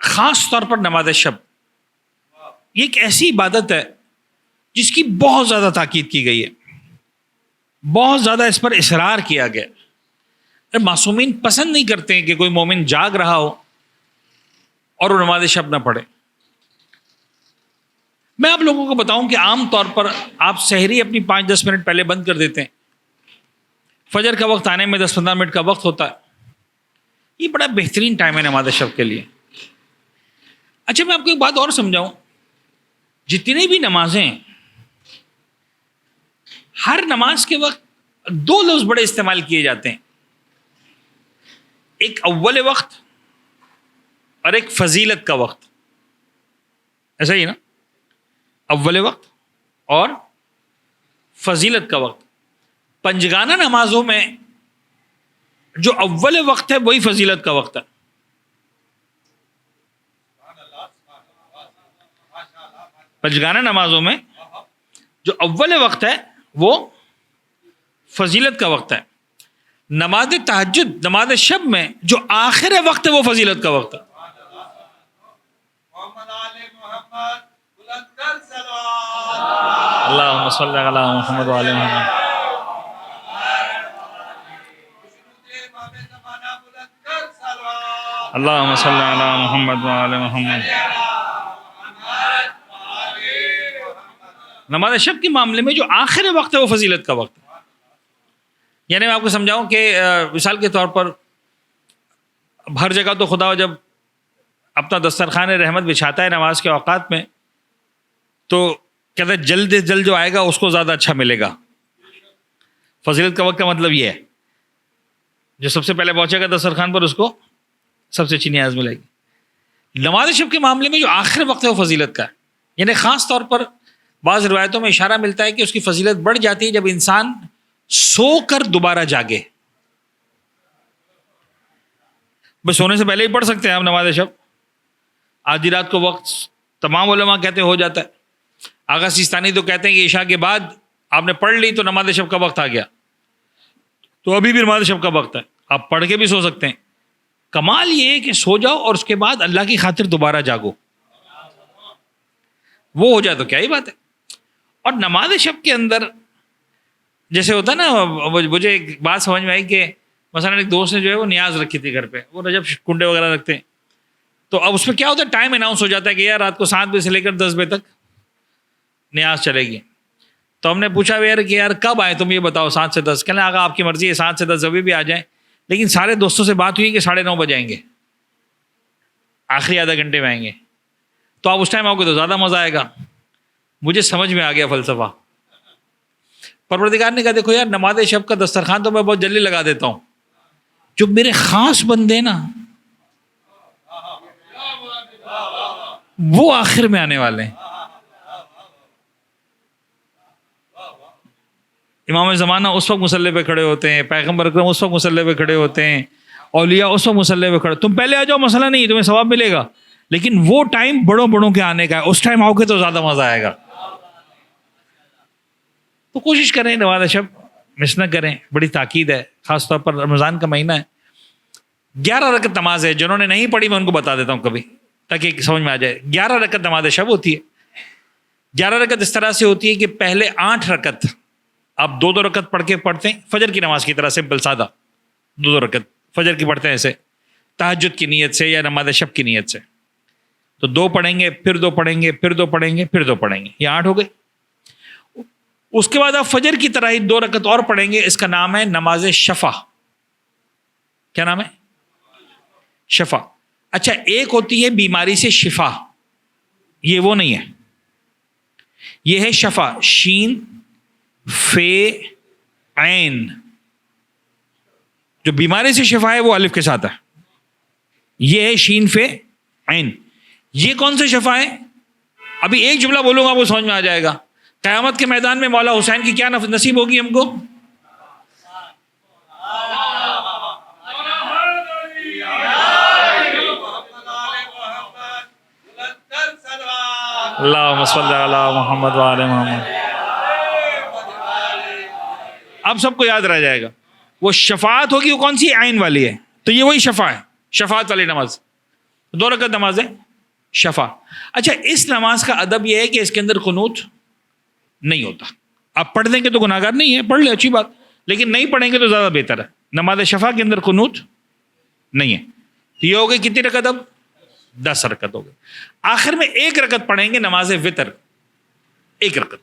خاص طور پر نماز شب یہ ایک ایسی عبادت ہے جس کی بہت زیادہ تاکید کی گئی ہے, بہت زیادہ اس پر اصرار کیا گیا. معصومین پسند نہیں کرتے ہیں کہ کوئی مومن جاگ رہا ہو اور وہ نماز شب نہ پڑھے. میں آپ لوگوں کو بتاؤں کہ عام طور پر آپ سحری اپنی 5-10 منٹ پہلے بند کر دیتے ہیں, فجر کا وقت آنے میں 10-15 منٹ کا وقت ہوتا ہے. یہ بڑا بہترین ٹائم ہے نماز شب کے لیے. اچھا, میں آپ کو ایک بات اور سمجھاؤں, جتنی بھی نمازیں, ہر نماز کے وقت 2 لفظ بڑے استعمال کیے جاتے ہیں, ایک اول وقت اور ایک فضیلت کا وقت. ایسا ہی نا, اول وقت اور فضیلت کا وقت. پنجگانہ نمازوں میں جو اول وقت ہے وہی فضیلت کا وقت ہے. پنجگانہ نمازوں میں جو اول وقت ہے وہ فضیلت کا وقت ہے. نماز تہجد, نماز شب میں جو آخر وقت ہے وہ فضیلت کا وقت ہے. اللہم صلی علی محمد وعلی محمد. اللہم صلی علی محمد وعلی محمد. نماز شب کے معاملے میں جو آخری وقت ہے وہ فضیلت کا وقت ہے. یعنی میں آپ کو سمجھاؤں کہ مثال کے طور پر ہر جگہ تو خدا جب اپنا دسترخوان رحمت بچھاتا ہے نماز کے اوقات میں تو کہتے ہیں جلد از جلد جو آئے گا اس کو زیادہ اچھا ملے گا. فضیلت کا وقت کا مطلب یہ ہے جو سب سے پہلے پہنچے گا دسترخوان پر اس کو سب سے اچھی نیاز ملے گی. نماز شب کے معاملے میں جو آخر وقت ہے وہ فضیلت کا ہے. یعنی خاص طور پر بعض روایتوں میں اشارہ ملتا ہے کہ اس کی فضیلت بڑھ جاتی ہے جب انسان سو کر دوبارہ جاگے. بس سونے سے پہلے ہی پڑھ سکتے ہیں آپ نماز شب. آدھی رات کو وقت تمام علماء کہتے ہیں ہو جاتا ہے. آغا سیستانی تو کہتے ہیں کہ عشاء کے بعد آپ نے پڑھ لی تو نماز شب کا وقت آ گیا, تو ابھی بھی نماز شب کا وقت ہے, آپ پڑھ کے بھی سو سکتے ہیں. کمال یہ ہے کہ سو جاؤ اور اس کے بعد اللہ کی خاطر دوبارہ جاگو, وہ ہو جائے تو کیا ہی بات ہے. اور نماز شب کے اندر جیسے ہوتا ہے نا, مجھے ایک بات سمجھ میں آئی کہ مثلا ایک دوست نے جو ہے وہ نیاز رکھی تھی گھر پہ, وہ رجب کنڈے وغیرہ رکھتے ہیں, تو اب اس میں کیا ہوتا ہے ٹائم اناؤنس ہو جاتا ہے کہ یار رات کو 7 بجے سے لے کر 10 بجے تک نیاز چلے گی. تو ہم نے پوچھا یار کہ یار کب آئے تم یہ بتاؤ 7 سے 10. کہنے آگا آپ کی مرضی ہے 7 سے 10 ابھی بھی آ جائیں, لیکن سارے دوستوں سے بات ہوئی کہ 9:30 بجے آئیں گے, آخری آدھا گھنٹے میں آئیں گے. تو آپ اس ٹائم آؤ گے تو زیادہ مزہ آئے گا. مجھے سمجھ میں آ گیا فلسفہ. پروردگار نے کہا دیکھو یار نماز شب کا دسترخوان تو میں بہت جلدی لگا دیتا ہوں, جو میرے خاص بندے نا وہ آخر میں آنے والے ہیں. امام زمانہ اس وقت مصلی پہ کھڑے ہوتے ہیں, پیغمبر اکرم اس وقت مصلی پہ کھڑے ہوتے ہیں, اولیاء اس وقت مصلی پہ کھڑے. تم پہلے آ جاؤ مسئلہ نہیں, تمہیں ثواب ملے گا, لیکن وہ ٹائم بڑوں بڑوں کے آنے کا ہے, اس ٹائم آؤ گے تو زیادہ مزہ آئے گا. تو کوشش کریں نماز شب مس نہ کریں, بڑی تاکید ہے, خاص طور پر رمضان کا مہینہ ہے. 11 رکعت نماز ہے, جنہوں نے نہیں پڑھی میں ان کو بتا دیتا ہوں کبھی تاکہ سمجھ میں آ جائے. 11 رکعت نماز شب ہوتی ہے. 11 رکعت اس طرح سے ہوتی ہے کہ پہلے 8 رکعت آپ 2 رکعت پڑھ کے پڑھتے ہیں فجر کی نماز کی طرح, سمپل سادہ 2 رکعت فجر کی پڑھتے ہیں ایسے تہجد کی نیت سے یا نماز شب کی نیت سے. تو 2 پڑھیں گے, پھر 2 پڑھیں گے, پھر 2 پڑھیں گے, پھر 2 پڑھیں گے, یہ 8 ہو گئے. اس کے بعد آپ فجر کی طرح ہی 2 رکعت اور پڑھیں گے, اس کا نام ہے نماز شفع. کیا نام ہے؟ شفع. اچھا ایک ہوتی ہے بیماری سے شفا, یہ وہ نہیں ہے, یہ ہے شفا, شین فے عین. جو بیماری سے شفا ہے وہ الف کے ساتھ ہے, یہ ہے شین فے عین. یہ کون سے شفا ہے؟ ابھی ایک جملہ بولوں گا وہ سمجھ میں آ جائے گا. قیامت کے میدان میں مولا حسین کی کیا نصیب ہوگی ہم کو؟ اللہم صلی علی محمد وعلی محمد. اب سب کو یاد رہ جائے گا. وہ شفاعت ہوگی, وہ کون سی؟ عین والی ہے. تو یہ وہی شفا ہے, شفاعت والی نماز. 2 رکعت نماز ہے شفا. اچھا اس نماز کا ادب یہ ہے کہ اس کے اندر قنوت نہیں ہوتا. آپ پڑھ دیں گے تو گناہگار نہیں ہے, پڑھ لیں اچھی بات, لیکن نہیں پڑھیں گے تو زیادہ بہتر ہے. نماز شفا کے اندر قنوت نہیں ہے. یہ ہو گئی کتنی رکعت؟ اب 10 رکعت ہو گئی. آخر میں 1 رکعت پڑھیں گے نماز وطر, 1 رکعت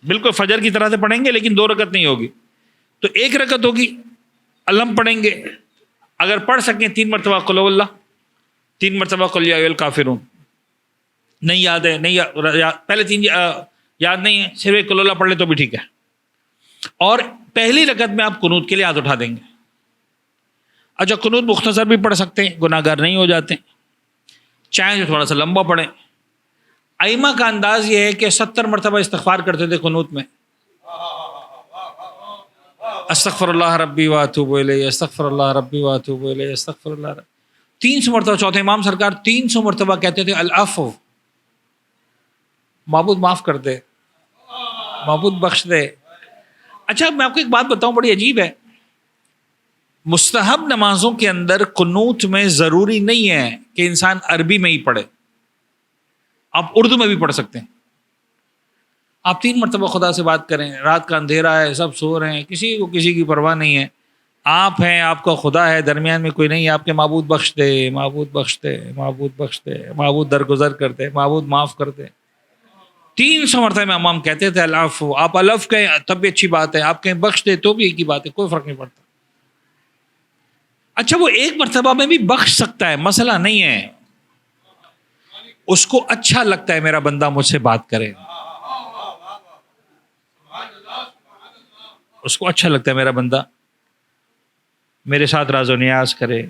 بالکل فجر کی طرح سے پڑھیں گے, لیکن 2 رکعت نہیں ہوگی. تو 1 رکعت ہوگی, علم پڑھیں گے, اگر پڑھ سکیں 3 مرتبہ قل اللہ, 3 مرتبہ قل یا ایھا الکافرون. نہیں یاد ہے, نہیں پہلے 3 یاد نہیں ہے, صرف قل اللہ پڑھ لے تو بھی ٹھیک ہے. اور پہلی رکعت میں آپ قنوت کے لیے ہاتھ اٹھا دیں گے. اچھا قنوت مختصر بھی پڑھ سکتے ہیں, گناہگار نہیں ہو جاتے, چاہیں جو تھوڑا سا لمبا پڑھیں. ائمہ کا انداز یہ ہے کہ 70 مرتبہ استغفار کرتے تھے قنوت میں. استغفر اللہ ربی واتوب الیہ, استغفر اللہ ربی واتوب الیہ, استغفر اللہ ربی. 300 مرتبہ. چوتھے امام سرکار 300 مرتبہ کہتے تھے العفو, معبود معاف کر دے, معبود بخش دے. اچھا میں آپ کو ایک بات بتاؤں, بڑی عجیب ہے. مستحب نمازوں کے اندر قنوت میں ضروری نہیں ہے کہ انسان عربی میں ہی پڑھے, آپ اردو میں بھی پڑھ سکتے ہیں. آپ 3 مرتبہ خدا سے بات کریں, رات کا اندھیرا ہے, سب سو رہے ہیں, کسی کو کسی کی پرواہ نہیں ہے, آپ ہیں, آپ کا خدا ہے, درمیان میں کوئی نہیں, آپ کے معبود بخش دے, معبود بخش دے, معبود بخش دے, معبود درگزر کرتے, معبود معاف کرتے. 300 مرتبہ امام کہتے تھے العفو. آپ الف کہیں تب بھی اچھی بات ہے, آپ کہیں بخش دے تو بھی ایک ہی بات ہے, کوئی فرق نہیں پڑتا. اچھا وہ ایک مرتبہ میں بھی بخش سکتا ہے, مسئلہ نہیں ہے, اس کو اچھا لگتا ہے میرا بندہ مجھ سے بات کرے, اس کو اچھا لگتا ہے میرا بندہ میرے ساتھ راز و نیاز کرے,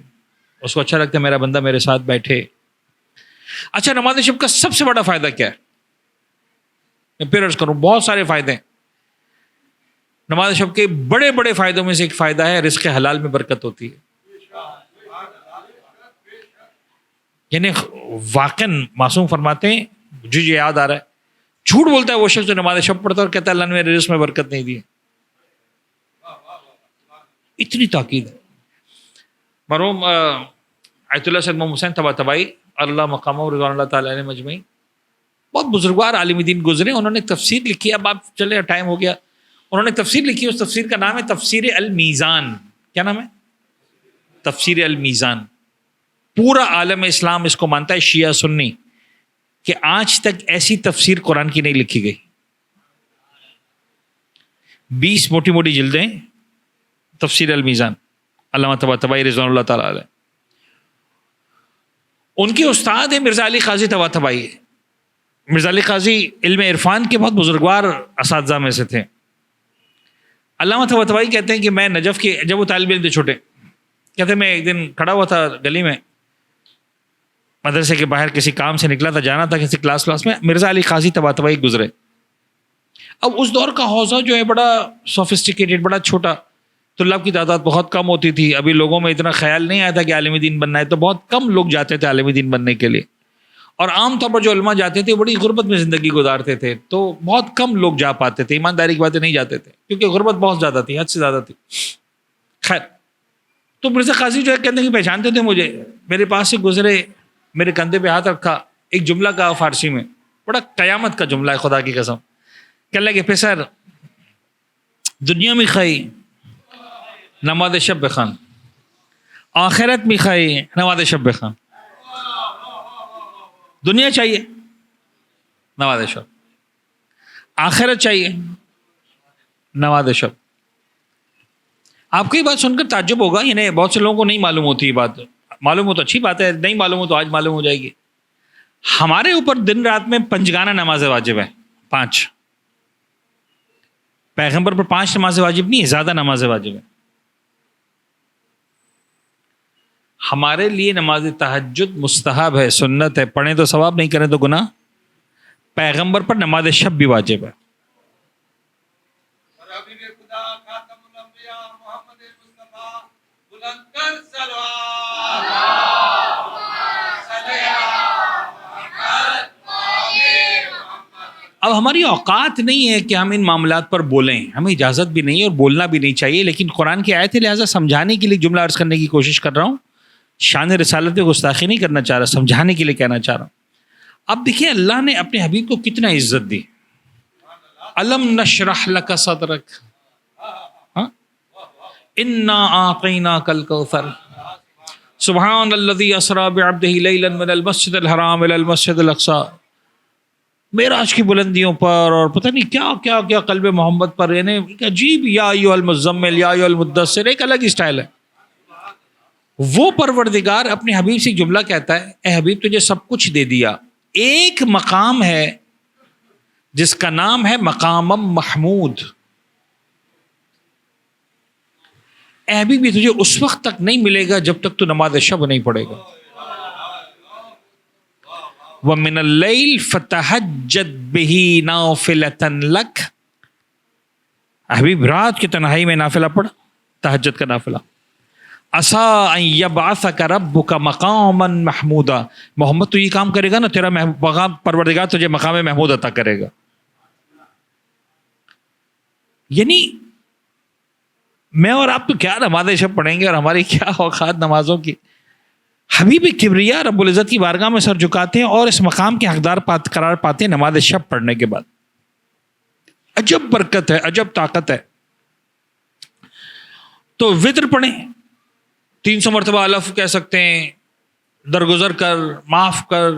اس کو اچھا لگتا ہے میرا بندہ میرے ساتھ بیٹھے. اچھا نماز شب کا سب سے بڑا فائدہ کیا ہے؟ میں پھر عرض کروں, بہت سارے فائدے ہیں. نماز شب کے بڑے بڑے فائدوں میں سے ایک فائدہ ہے رزق حلال میں برکت ہوتی ہے. یعنی واقعا معصوم فرماتے ہیں, جو یاد آ رہا ہے, جھوٹ بولتا ہے وہ شخص جو نماز شب پڑھتا ہے اور کہتا ہے اللہ نے میرے رزق میں برکت نہیں دی. اتنی تاکید ہے. مرحوم آیت اللہ سید محمد حسین طباطبائی اللہ مقامہ رضوان اللہ تعالیٰ علیہ مجمعین, بہت بزرگوار عالم دین گزرے. انہوں نے تفسیر لکھی, اب آپ چلے ٹائم ہو گیا. انہوں نے تفسیر لکھی, اس تفسیر کا نام ہے تفسیر المیزان. کیا نام ہے؟ تفسیر المیزان. پورا عالم اسلام اس کو مانتا ہے, شیعہ سنی, کہ آج تک ایسی تفسیر قرآن کی نہیں لکھی گئی. 20 موٹی موٹی جلدیں تفسیر المیزان, علامہ طباطبائی رضوان اللہ تعالیٰ علیہ. ان کے استاد ہیں مرزا علی قاضی طباطبائی. مرزا علی قاضی علم عرفان کے بہت بزرگوار اساتذہ میں سے تھے. علامہ طباطبائی کہتے ہیں کہ میں نجف کے, جب وہ طالب علم تھے چھوٹے, کہتے ہیں میں ایک دن کھڑا ہوا تھا گلی میں, مدرسے کے باہر کسی کام سے نکلا تھا, جانا تھا کسی کلاس میں, مرزا علی قاضی طباطبائی گزرے. اب اس دور کا حوزہ جو ہے بڑا سوفسٹیکیٹڈ, بڑا چھوٹا, طلاب کی تعداد بہت کم ہوتی تھی. ابھی لوگوں میں اتنا خیال نہیں آیا تھا کہ عالم دین بننا ہے, تو بہت کم لوگ جاتے تھے عالم دین بننے کے لیے. اور عام طور پر جو علماء جاتے تھے بڑی غربت میں زندگی گزارتے تھے, تو بہت کم لوگ جا پاتے تھے. ایمانداری کی باتیں نہیں جاتے تھے کیونکہ غربت بہت زیادہ تھی, حد سے زیادہ تھی. خیر, تو مرزا قاضی جو ہے کہتے ہیں کہ پہچانتے تھے مجھے, میرے پاس سے گزرے, میرے کندھے پہ ہاتھ رکھا, ایک جملہ کہا فارسی میں, بڑا قیامت کا جملہ ہے خدا کی قسم. کہنے لگے پسر دنیا میں کھائی نماز شب بخان, آخرت میں کھائی نماز شب بخان. دنیا چاہیے نماز شب, آخرت چاہیے نماز شب. آپ کو یہ بات سن کر تعجب ہوگا, یعنی بہت سے لوگوں کو نہیں معلوم ہوتی یہ بات. معلوم ہو تو اچھی بات ہے, نہیں معلوم ہو تو آج معلوم ہو جائے گی. ہمارے اوپر دن رات میں 5 گانا نماز واجب ہے, 5. پیغمبر پر 5 نماز واجب نہیں ہے, زیادہ نماز واجب ہے. ہمارے لیے نماز تہجد مستحب ہے, سنت ہے, پڑھیں تو ثواب, نہیں کریں تو گناہ. پیغمبر پر نماز شب بھی واجب ہے. اب ہماری اوقات نہیں ہے کہ ہم ان معاملات پر بولیں, ہمیں اجازت بھی نہیں ہے اور بولنا بھی نہیں چاہیے, لیکن قرآن کی آیت ہے لہٰذا سمجھانے کے لیے جملہ عرض کرنے کی کوشش کر رہا ہوں. شان رسالت میں گستاخی نہیں کرنا چاہ رہا, سمجھانے کے لیے کہنا چاہ رہا ہوں. اب دیکھیں اللہ نے اپنے حبیب کو کتنا عزت دی. الم نشرح لک صدرک, انا اعطیناک الکوثر, سبحان الذی اسری بعبدہ لیلا من المسجد الحرام الی المسجد الاقصی. معراج کی بلندیوں پر اور پتہ نہیں کیا کیا کیا قلب محمد پر, یعنی عجیب. یا ایھا المزمل یا ایھا المدثر, ایک الگ اسٹائل ہے. وہ پروردگار اپنے حبیب سے ایک جملہ کہتا ہے, اے حبیب تجھے سب کچھ دے دیا, ایک مقام ہے جس کا نام ہے مقام محمود. اے حبیب یہ تجھے اس وقت تک نہیں ملے گا جب تک تو نماز شب نہیں پڑھے گا. وَمِنَ اللَّيْلِ فَتَهَجَّدْ بِهِ نَافِلَةً لَكَ, حبیب رات کی تنہائی میں نافلہ پڑھ, تہجد کا نافلہ. عَسَىٰ أَن يَبْعَثَكَ رَبُّكَ مَقَامًا مَحْمُودًا, محمد تو یہ کام کرے گا نا, تیرا پروردگار تجھے مقام محمود عطا کرے گا. یعنی میں اور آپ تو کیا نماز شب پڑھیں گے اور ہماری کیا اوقات نمازوں کی. حبیب کبریا رب العزت کی بارگاہ میں سر جھکاتے ہیں اور اس مقام کے حقدار قرار پاتے ہیں نماز شب پڑھنے کے بعد. عجب برکت ہے, عجب طاقت ہے. تو وطر پڑھیں، 300 مرتبہ الف کہہ سکتے ہیں، درگزر کر، معاف کر،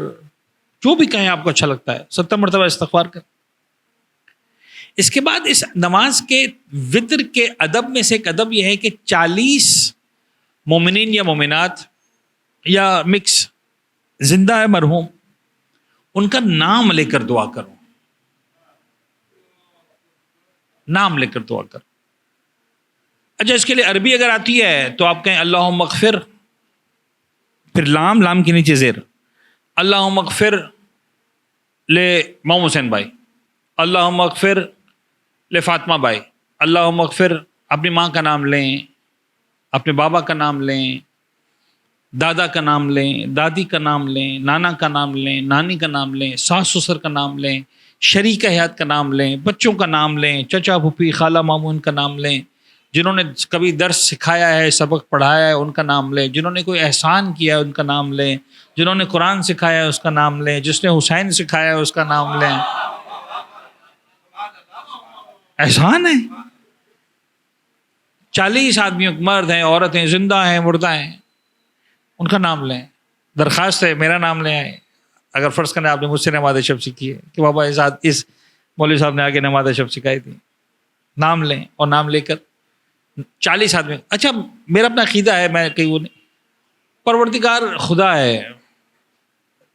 جو بھی کہیں آپ کو اچھا لگتا ہے، 70 مرتبہ استغفار کر۔ اس کے بعد اس نماز کے وطر کے ادب میں سے ایک ادب یہ ہے کہ 40 مومنین یا مومنات یا مکس زندہ ہے مرحوم، ان کا نام لے کر دعا کرو، نام لے کر دعا کرو۔ اچھا، اس کے لیے عربی اگر آتی ہے تو آپ کہیں اللہم اغفر، پھر لام کے نیچے زیر، اللہم اغفر لے مام حسین بھائی، اللہم اغفر لے فاطمہ بھائی، اللہم اغفر، اپنی ماں کا نام لیں، اپنے بابا کا نام لیں، دادا کا نام لیں، دادی کا نام لیں، نانا کا نام لیں، نانی کا نام لیں، ساس سسر کا نام لیں، شریک حیات کا نام لیں، بچوں کا نام لیں، چچا پھوپھی خالہ ماموں ان کا نام لیں، جنہوں نے کبھی درس سکھایا ہے، سبق پڑھایا ہے، ان کا نام لیں، جنہوں نے کوئی احسان کیا ہے ان کا نام لیں، جنہوں نے قرآن سکھایا ہے اس کا نام لیں، جس نے حسین سکھایا ہے اس کا نام لیں۔ احسان ہے، 40 آدمیوں، مرد ہیں، عورتیں، زندہ ہیں، مردہ ہیں، ان کا نام لیں۔ درخواست ہے میرا نام لیں آئے، اگر فرض کریں آپ نے مجھ سے نماز شب سیکھی ہے کہ بابا اس مولوی صاحب نے آگے نماز شب سکھائی تھی، نام لیں، اور نام لے کر 40 آدمی۔ اچھا، میرا اپنا عقیدہ ہے، میں کہیں وہ نہیں، پروردگار خدا ہے،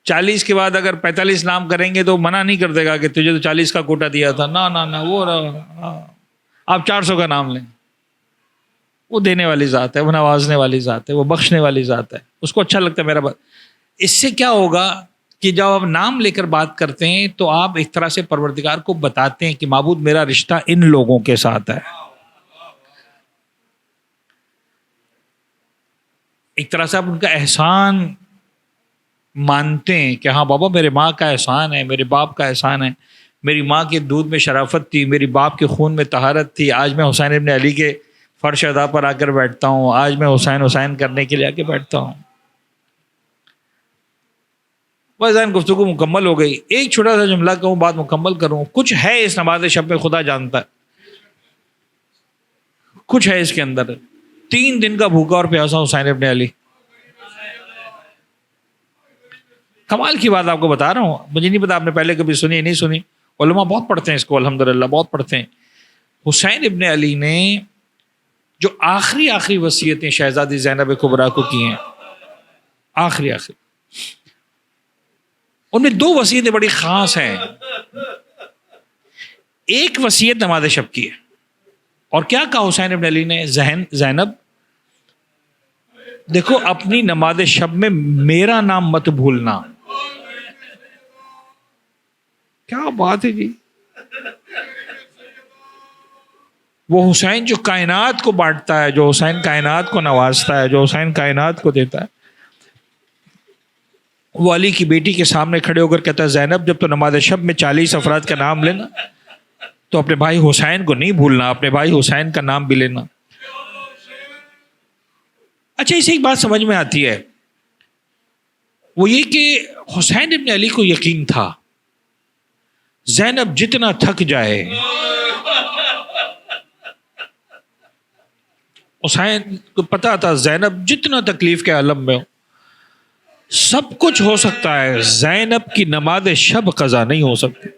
40 کے بعد اگر 45 نام کریں گے تو منع نہیں کر دے گا کہ تجھے تو 40 کا کوٹا دیا تھا، نہ وہ آپ 400 کا نام لیں۔ وہ دینے والی ذات ہے، وہ نوازنے والی ذات ہے، وہ بخشنے والی ذات ہے، اس کو اچھا لگتا ہے میرا بات۔ اس سے کیا ہوگا کہ جب آپ نام لے کر بات کرتے ہیں تو آپ ایک طرح سے پروردگار کو بتاتے ہیں کہ معبود میرا رشتہ ان لوگوں کے ساتھ ہے، ایک طرح سے آپ ان کا احسان مانتے ہیں کہ ہاں بابا میرے ماں کا احسان ہے، میرے باپ کا احسان ہے، میری ماں کے دودھ میں شرافت تھی، میری باپ کے خون میں طہارت تھی، آج میں حسین ابن علی کے فرش ادا پر آ کر بیٹھتا ہوں، آج میں حسین کرنے کے لیے آ کے بیٹھتا ہوں۔ بس گفتگو مکمل ہو گئی، ایک چھوٹا سا جملہ کہوں، بات مکمل کروں۔ کچھ ہے اس نماز شب میں، خدا جانتا ہے کچھ ہے اس کے اندر۔ 3 دن کا بھوکا اور پیاسا حسین ابن علی، کمال کی بات آپ کو بتا رہا ہوں، مجھے نہیں پتا آپ نے پہلے کبھی سنی نہیں سنی، علماء بہت پڑھتے ہیں اس کو، الحمدللہ بہت پڑھتے ہیں۔ حسین ابن علی نے جو آخری وصیتیں شہزادی زینب کبریٰ کو کی ہیں، آخری ان میں 2 وصیتیں بڑی خاص ہیں۔ ایک وصیت نماز شب کی ہے، اور کیا کہا حسین ابن علی نے؟ زینب دیکھو، اپنی نماز شب میں میرا نام مت بھولنا۔ کیا بات ہے جی، وہ حسین جو کائنات کو بانٹتا ہے، جو حسین کائنات کو نوازتا ہے، جو حسین کائنات کو دیتا ہے، وہ علی کی بیٹی کے سامنے کھڑے ہو کر کہتا ہے زینب جب تو نماز شب میں 40 افراد کا نام لینا تو اپنے بھائی حسین کو نہیں بھولنا، اپنے بھائی حسین کا نام بھی لینا۔ اچھا، اسے ایک بات سمجھ میں آتی ہے، وہ یہ کہ حسین ابن علی کو یقین تھا زینب جتنا تھک جائے، حسین کو پتا تھا زینب جتنا تکلیف کے عالم میں ہو، سب کچھ ہو سکتا ہے، زینب کی نماز شب قضا نہیں ہو سکتی۔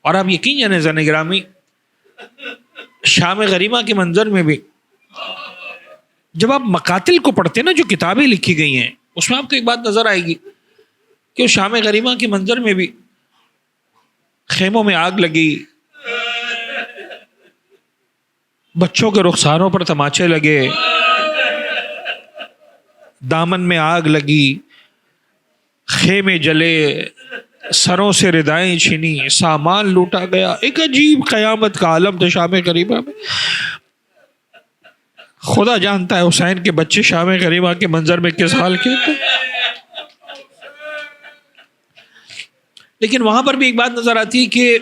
اور آپ یقین جانے زن گرامی، شام غریبہ کے منظر میں بھی جب آپ مقاتل کو پڑھتے ہیں نا، جو کتابیں لکھی گئی ہیں، اس میں آپ کو ایک بات نظر آئے گی کہ شام غریبہ کے منظر میں بھی خیموں میں آگ لگی، بچوں کے رخساروں پر تماچے لگے، دامن میں آگ لگی، خیمے جلے، سروں سے ردائیں چھینی، سامان لوٹا گیا۔ ایک عجیب قیامت کا عالم تھا شام غریبہ میں۔ خدا جانتا ہے حسین کے بچے شام غریبہ کے منظر میں کس حال کے تھے۔ لیکن وہاں پر بھی ایک بات نظر آتی ہے کہ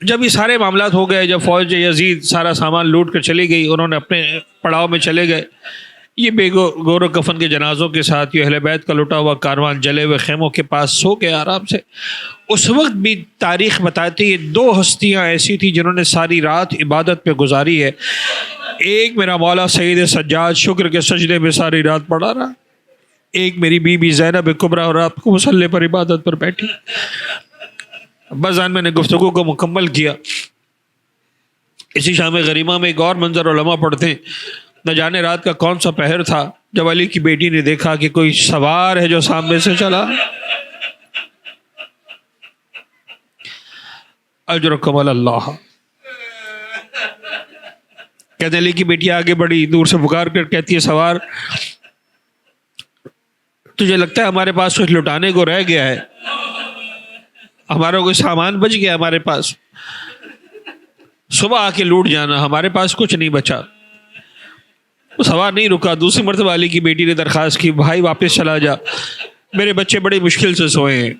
جب یہ سارے معاملات ہو گئے، جب فوج یزید سارا سامان لوٹ کر چلی گئی، انہوں نے اپنے پڑاؤ میں چلے گئے، یہ بے گور و کفن کے جنازوں کے ساتھ یہ اہل بیت کا لٹا ہوا کاروان جلے ہوئے خیموں کے پاس سو کے آرام سے. اس وقت بھی تاریخ بتاتی ہے 2 ہستیاں ایسی تھیں جنہوں نے ساری رات عبادت پہ گزاری ہے. ایک میرا مولا سید سجاد شکر کے سجدے میں ساری رات پڑا رہا، ایک میری بی بی زینب کبریٰ اور رات کو مصلی پر عبادت پر بیٹھی. بزان میں نے گفتگو کو مکمل کیا. اسی شام غریمہ میں ایک اور منظر علماء پڑھتے ہیں. نہ جانے رات کا کون سا پہر تھا جب علی کی بیٹی نے دیکھا کہ کوئی سوار ہے جو سامنے سے چلا. اجرکم اللہ. کہتے علی کی بیٹی آگے بڑی، دور سے پکار کر کہتی ہے سوار تجھے لگتا ہے ہمارے پاس کچھ لٹانے کو رہ گیا ہے؟ ہمارا کوئی سامان بچ گیا ہمارے پاس؟ صبح آ کے لوٹ جانا، ہمارے پاس کچھ نہیں بچا. سوار نہیں رکا. دوسری مرتبہ علی کی بیٹی نے درخواست کی بھائی واپس چلا جا، میرے بچے بڑی مشکل سے سوئے ہیں،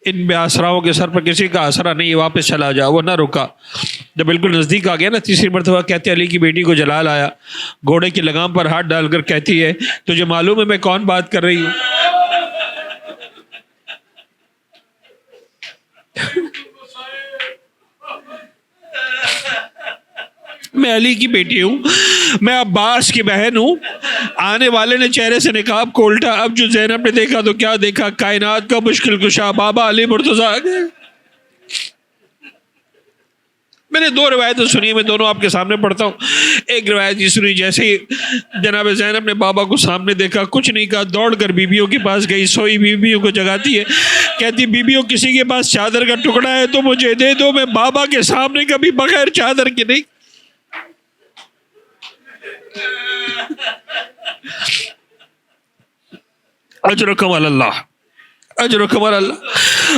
ان بے آسراؤں کے سر پر کسی کا آسرا نہیں ہے، واپس چلا جا. وہ نہ رکا. جب بالکل نزدیک آ گیا نا تیسری مرتبہ کہتے علی کی بیٹی کو جلال آیا، گھوڑے کی لگام پر ہاتھ ڈال کر کہتی ہے تجھے معلوم ہے میں کون بات کر رہی ہوں؟ میں علی کی بیٹی ہوں، میں عباس کی بہن ہوں. آنے والے نے چہرے سے نقاب کھولٹا. اب جو زینب نے دیکھا تو کیا دیکھا، کائنات کا مشکل کشا بابا علی مرتضیٰ آ گئے. میں نے 2 روایتیں سنی، میں دونوں آپ کے سامنے پڑھتا ہوں. ایک روایت یہ سنی جیسے ہی جناب زینب نے بابا کو سامنے دیکھا کچھ نہیں کہا، دوڑ کر بیویوں کے پاس گئی. سوئی بیویوں کو جگاتی ہے، کہتی بیویوں کسی کے پاس چادر کا ٹکڑا ہے تو مجھے دے دو، میں بابا کے سامنے کبھی بغیر چادر کے نہیں. اجرکم اللہ، اجرکم اللہ.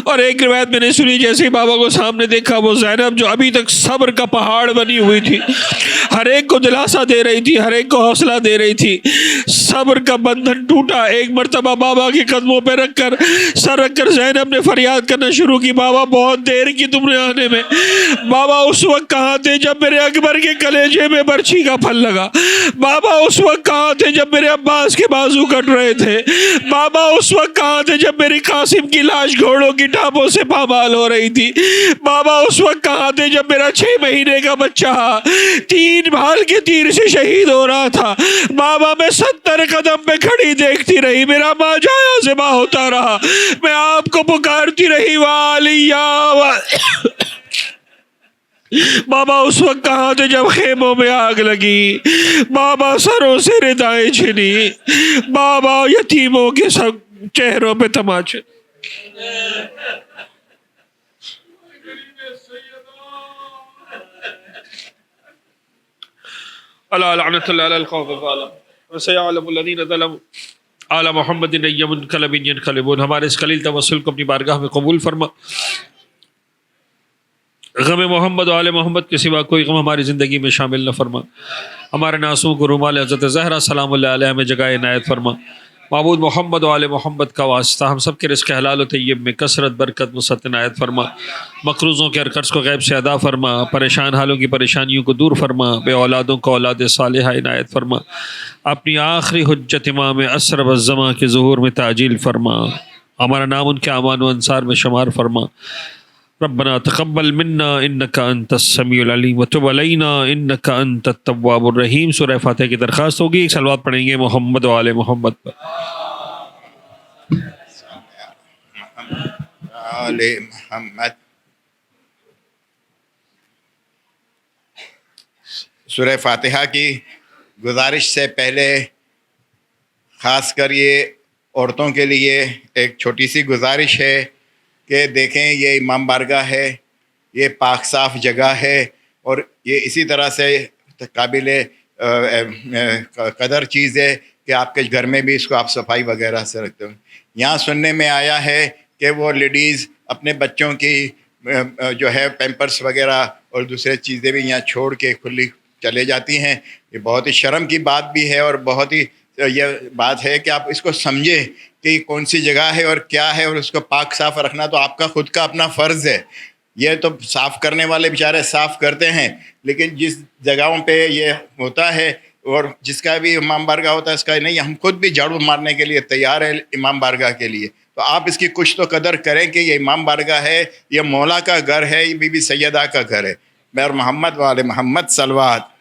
اور ایک روایت میں نے سنی جیسے ہی بابا کو سامنے دیکھا وہ زینب جو ابھی تک صبر کا پہاڑ بنی ہوئی تھی، ہر ایک کو دلاسا دے رہی تھی، ہر ایک کو حوصلہ دے رہی تھی، صبر کا بندھن ٹوٹا. ایک مرتبہ بابا کے قدموں پہ رکھ کر سر رکھ کر زینب نے فریاد کرنا شروع کی بابا بہت دیر کی تم نے آنے میں. بابا اس وقت کہاں تھے جب میرے اکبر کے کلیجے میں برچھی کا پھل لگا؟ بابا اس وقت کہاں تھے جب میرے عباس کے بازو کٹ رہے تھے؟ بابا اس وقت کہاں تھے جب میری قاسم کی لاش گھوڑوں کی ٹاپوں سے پامال ہو رہی تھی؟ بابا اس وقت کہاں تھے جب میرا 6 مہینے کا بچہ 3 بھال کے تیر سے شہید ہو رہا تھا؟ بابا میں 70 قدم پہ کھڑی دیکھتی رہی، میرا ماں جایا ذبح ہوتا رہا، میں آپ کو پکارتی رہی والیہ. بابا اس وقت کہاں تھے جب خیموں میں آگ لگی؟ بابا سروں سے ردائیں چھنی، بابا یتیموں کے سب چہروں پہ تماچے. اللہ لعنت اللہ علی القوم الظالمین وسيعلم الذين ظلموا آل محمد أي منقلب ينقلبون. ہمارے اس قلیل توسل کو اپنی بارگاہ میں قبول فرما. غم محمد و آل محمد کے سوا کوئی غم ہماری زندگی میں شامل نہ فرما. ہمارے ناسوں کو رومال حضرت زہرا سلام اللہ علیہ میں جگہ عنایت فرما. معبود محمد و آل محمد کا واسطہ ہم سب کے رزق حلال و طیب میں کثرت برکت وسعت عنایت فرما. مقروضوں کے ہر قرض کو غیب سے ادا فرما. پریشان حالوں کی پریشانیوں کو دور فرما. بے اولادوں کو اولاد صالحہ عنایت فرما. اپنی آخری حجت امام اسرب الزماں کے ظہور میں تعجیل فرما. ہمارا نام ان کے امان و انصار میں شمار فرما. ربنا تقبل منا انك انت السميع العليم وتب علينا انك انت التواب الرحیم. سورہ فاتحہ کی درخواست ہوگی. ایک صلوات پڑھیں گے محمد و آل محمد پر. آل محمد. سورہ فاتحہ کی گزارش سے پہلے خاص کر یہ عورتوں کے لیے ایک چھوٹی سی گزارش ہے کہ دیکھیں یہ امام بارگاہ ہے، یہ پاک صاف جگہ ہے اور یہ اسی طرح سے قابل قدر چیز ہے کہ آپ کے گھر میں بھی اس کو آپ صفائی وغیرہ سے رکھتے ہو. یہاں سننے میں آیا ہے کہ وہ لیڈیز اپنے بچوں کی جو ہے پیمپرس وغیرہ اور دوسرے چیزیں بھی یہاں چھوڑ کے کھلی چلے جاتی ہیں. یہ بہت ہی شرم کی بات بھی ہے اور بہت ہی یہ بات ہے کہ آپ اس کو سمجھیں کہ یہ کون سی جگہ ہے اور کیا ہے، اور اس کو پاک صاف رکھنا تو آپ کا خود کا اپنا فرض ہے. یہ تو صاف کرنے والے بیچارے صاف کرتے ہیں، لیکن جس جگہوں پہ یہ ہوتا ہے اور جس کا بھی امام بارگاہ ہوتا ہے اس کا نہیں، ہم خود بھی جھاڑو مارنے کے لیے تیار ہیں امام بارگاہ کے لیے. تو آپ اس کی کچھ تو قدر کریں کہ یہ امام بارگاہ ہے، یہ مولا کا گھر ہے، یہ بی بی سیدہ کا گھر ہے. میر محمد والے محمد صلوات.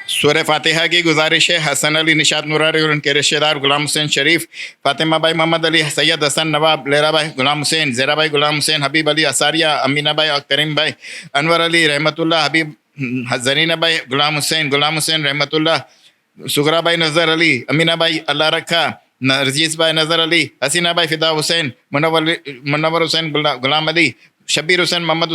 سورہ فاتحہ کی گزارش ہے. حسن علی نشاد مراری اور ان کے رشتہ دار غلام حسین شریف، فاطمہ بھائی محمد علی، سید حسن نواب، لیرا بھائی غلام حسین، زیرا بھائی غلام حسین، حبیب علی اساریہ، امینہ بھائی اور کریم بھائی، انور علی رحمت اللہ، حبیب، زرینہ بھائی غلام حسین رحمت اللہ، سغرا بھائی نظر علی، امینہ بھائی اللہ رکھا، نرجیس بھائی نظر علی، حسینہ بھائی فدا حسین، منور حسین غلام علی، شبیر حسین، محمد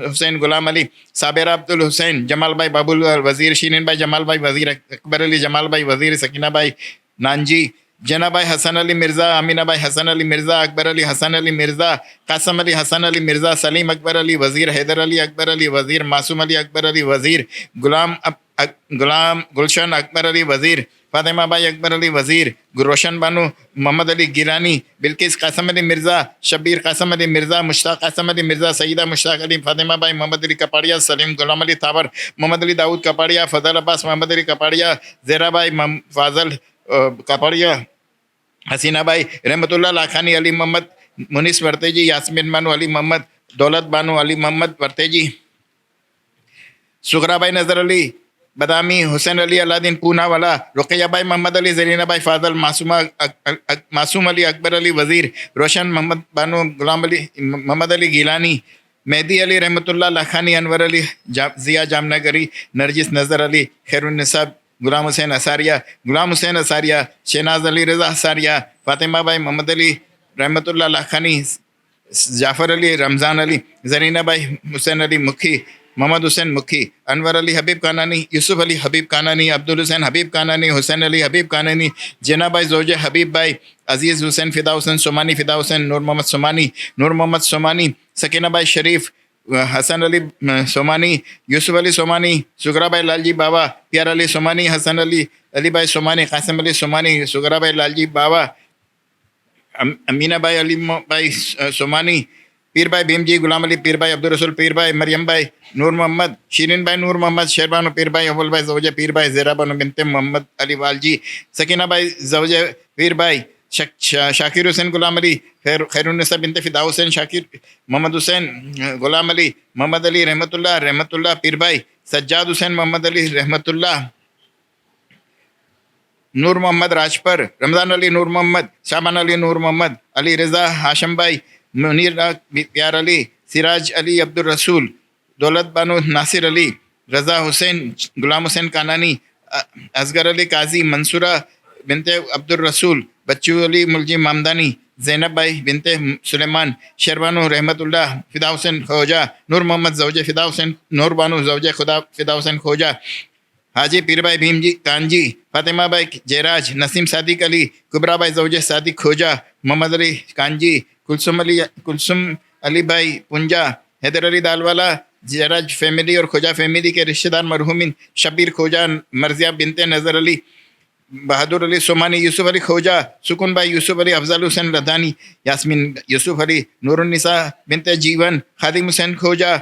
حسین غلام علی، صابرہ عبد الحسین، جمال بھائی بابول وزیر، شیرین بھائی جمال بھائی وزیر، اکبر علی جمال بھائی وزیر، سکینہ بھائی نانجی، جنا بھائی حسن علی مرزا، امینہ بھائی حسن علی مرزا، اکبر علی حسن علی مرزا، قاسم علی حسن علی مرزا، سلیم اکبر علی وزیر، حیدر علی اکبر علی وزیر، معصوم علی اکبر علی وزیر، غلام گلشن اکبر علی وزیر، فاطمہ بھائی اکبر علی وزیر، روشن بانو محمد علی گیلانی، بلکیس قاسم علی مرزا، شبیر قاسم علی مرزا، مشتاق قاسم علی مرزا، سیدہ مشتاق علی، فاطمہ بھائی محمد علی کپاڑیا، سلیم غلام علی تھاور، محمد علی داؤد کپاڑیا، فضل عباس محمد علی کپاڑیا، زیرا بھائی فاضل کپاڑیا، حسینہ بھائی رحمت اللہ لاکھانی، علی محمد منیس ورتیجی، یاسمین بانو علی محمد، دولت بانو علی محمد ورتیجی، سغرا بھائی نظر علی بدامی، حسین علی علادین پونا والا، رقیہ بھائی محمد علی، زرینہ بھائی فاضل، معصوم علی اکبر علی وزیر، روشن محمد بانو، غلام علی محمد علی گیلانی، مہدی علی رحمت اللہ لاکھانی، انور علی ضیاء جامنگری، نرجس نظر علی، خیر النساء غلام حسین اساریہ، شہناز علی رضا اساریہ، فاطمہ بھائی محمد علی رحمت اللہ لاکھانی، جعفر علی رمضان علی، زرینہ بھائی حسین علی مکھی، محمد حسین مکھی، انور علی حبیب کانانی، یوسف علی حبیب کانانی، عبدالحسین حبیب کانانی، حسین علی حبیب کانانی، جنا بھائی زوجہ حبیب بھائی، عزیز حسین فدا حسین سومانی، فدا حسین نور محمد سومانی، سکینہ بھائی شریف، حسن علی سومانی، یوسف علی سومانی، سغرا بھائی لال جی بابا، پیار علی سومانی، حسن علی بھائی سومانی، قاسم علی سومانی، سغرا بھائی لال جی بابا، امینہ بھائی علی بھائی سومانی، پیر بھائی بھیم جی، غلام علی پیر بھائی، عبدالرسول پیر بھائی، مریم بھائی نور محمد، شیرین بھائی نور محمد، شیربانو پیر بھائی، اول بھائی زوجہ پیر بھائی، زیرا بانو بنت محمد علی والجی، سکینہ بھائی زوجہ پیر بھائی، شاکر حسین غلام علی، خیر النساء بنت فدا حسین شاکر، محمد حسین غلام علی، محمد علی رحمت اللہ پیر بھائی، سجاد حسین محمد علی رحمت اللہ، نور محمد راجپر، رمضان علی نور محمد، شابان علی نور محمد، علی رضا ہاشم بھائی، منیر پیار علی، سراج علی عبدالرسول، دولت بانو ناصر علی، رضا حسین غلام حسین کانانی، اصغر علی قاضی، منصورہ بنت عبدالرسول، بچو علی ملجی مامدانی، زینب بھائی بنت سلیمان، شیربانو رحمت اللہ، فدا حسین خوجہ، نور محمد زوجہ فدا حسین، نور بانو زوجہ فدا حسین خوجہ، حاجی پیر بھائی بھیم جی کانجی، فاطمہ بھائی جیراج، نسیم صادق علی، کبرا بھائی زوجہ صادق کھوجا، محمد علی کانجی، کلثم علی بھائی پنجا، حیدر علی دالوالا، جیراج فیملی اور کھوجا فیملی کے رشتہ دار مرحومین، شبیر کھوجا، مرضیہ بنت نظر علی، بہادر علی سومانی، یوسف علی کھوجا، سکون بھائی یوسف علی، افضل حسین لدھانی، یاسمین یوسف علی، نور النساء بنت جیون، خادم حسین کھوجا،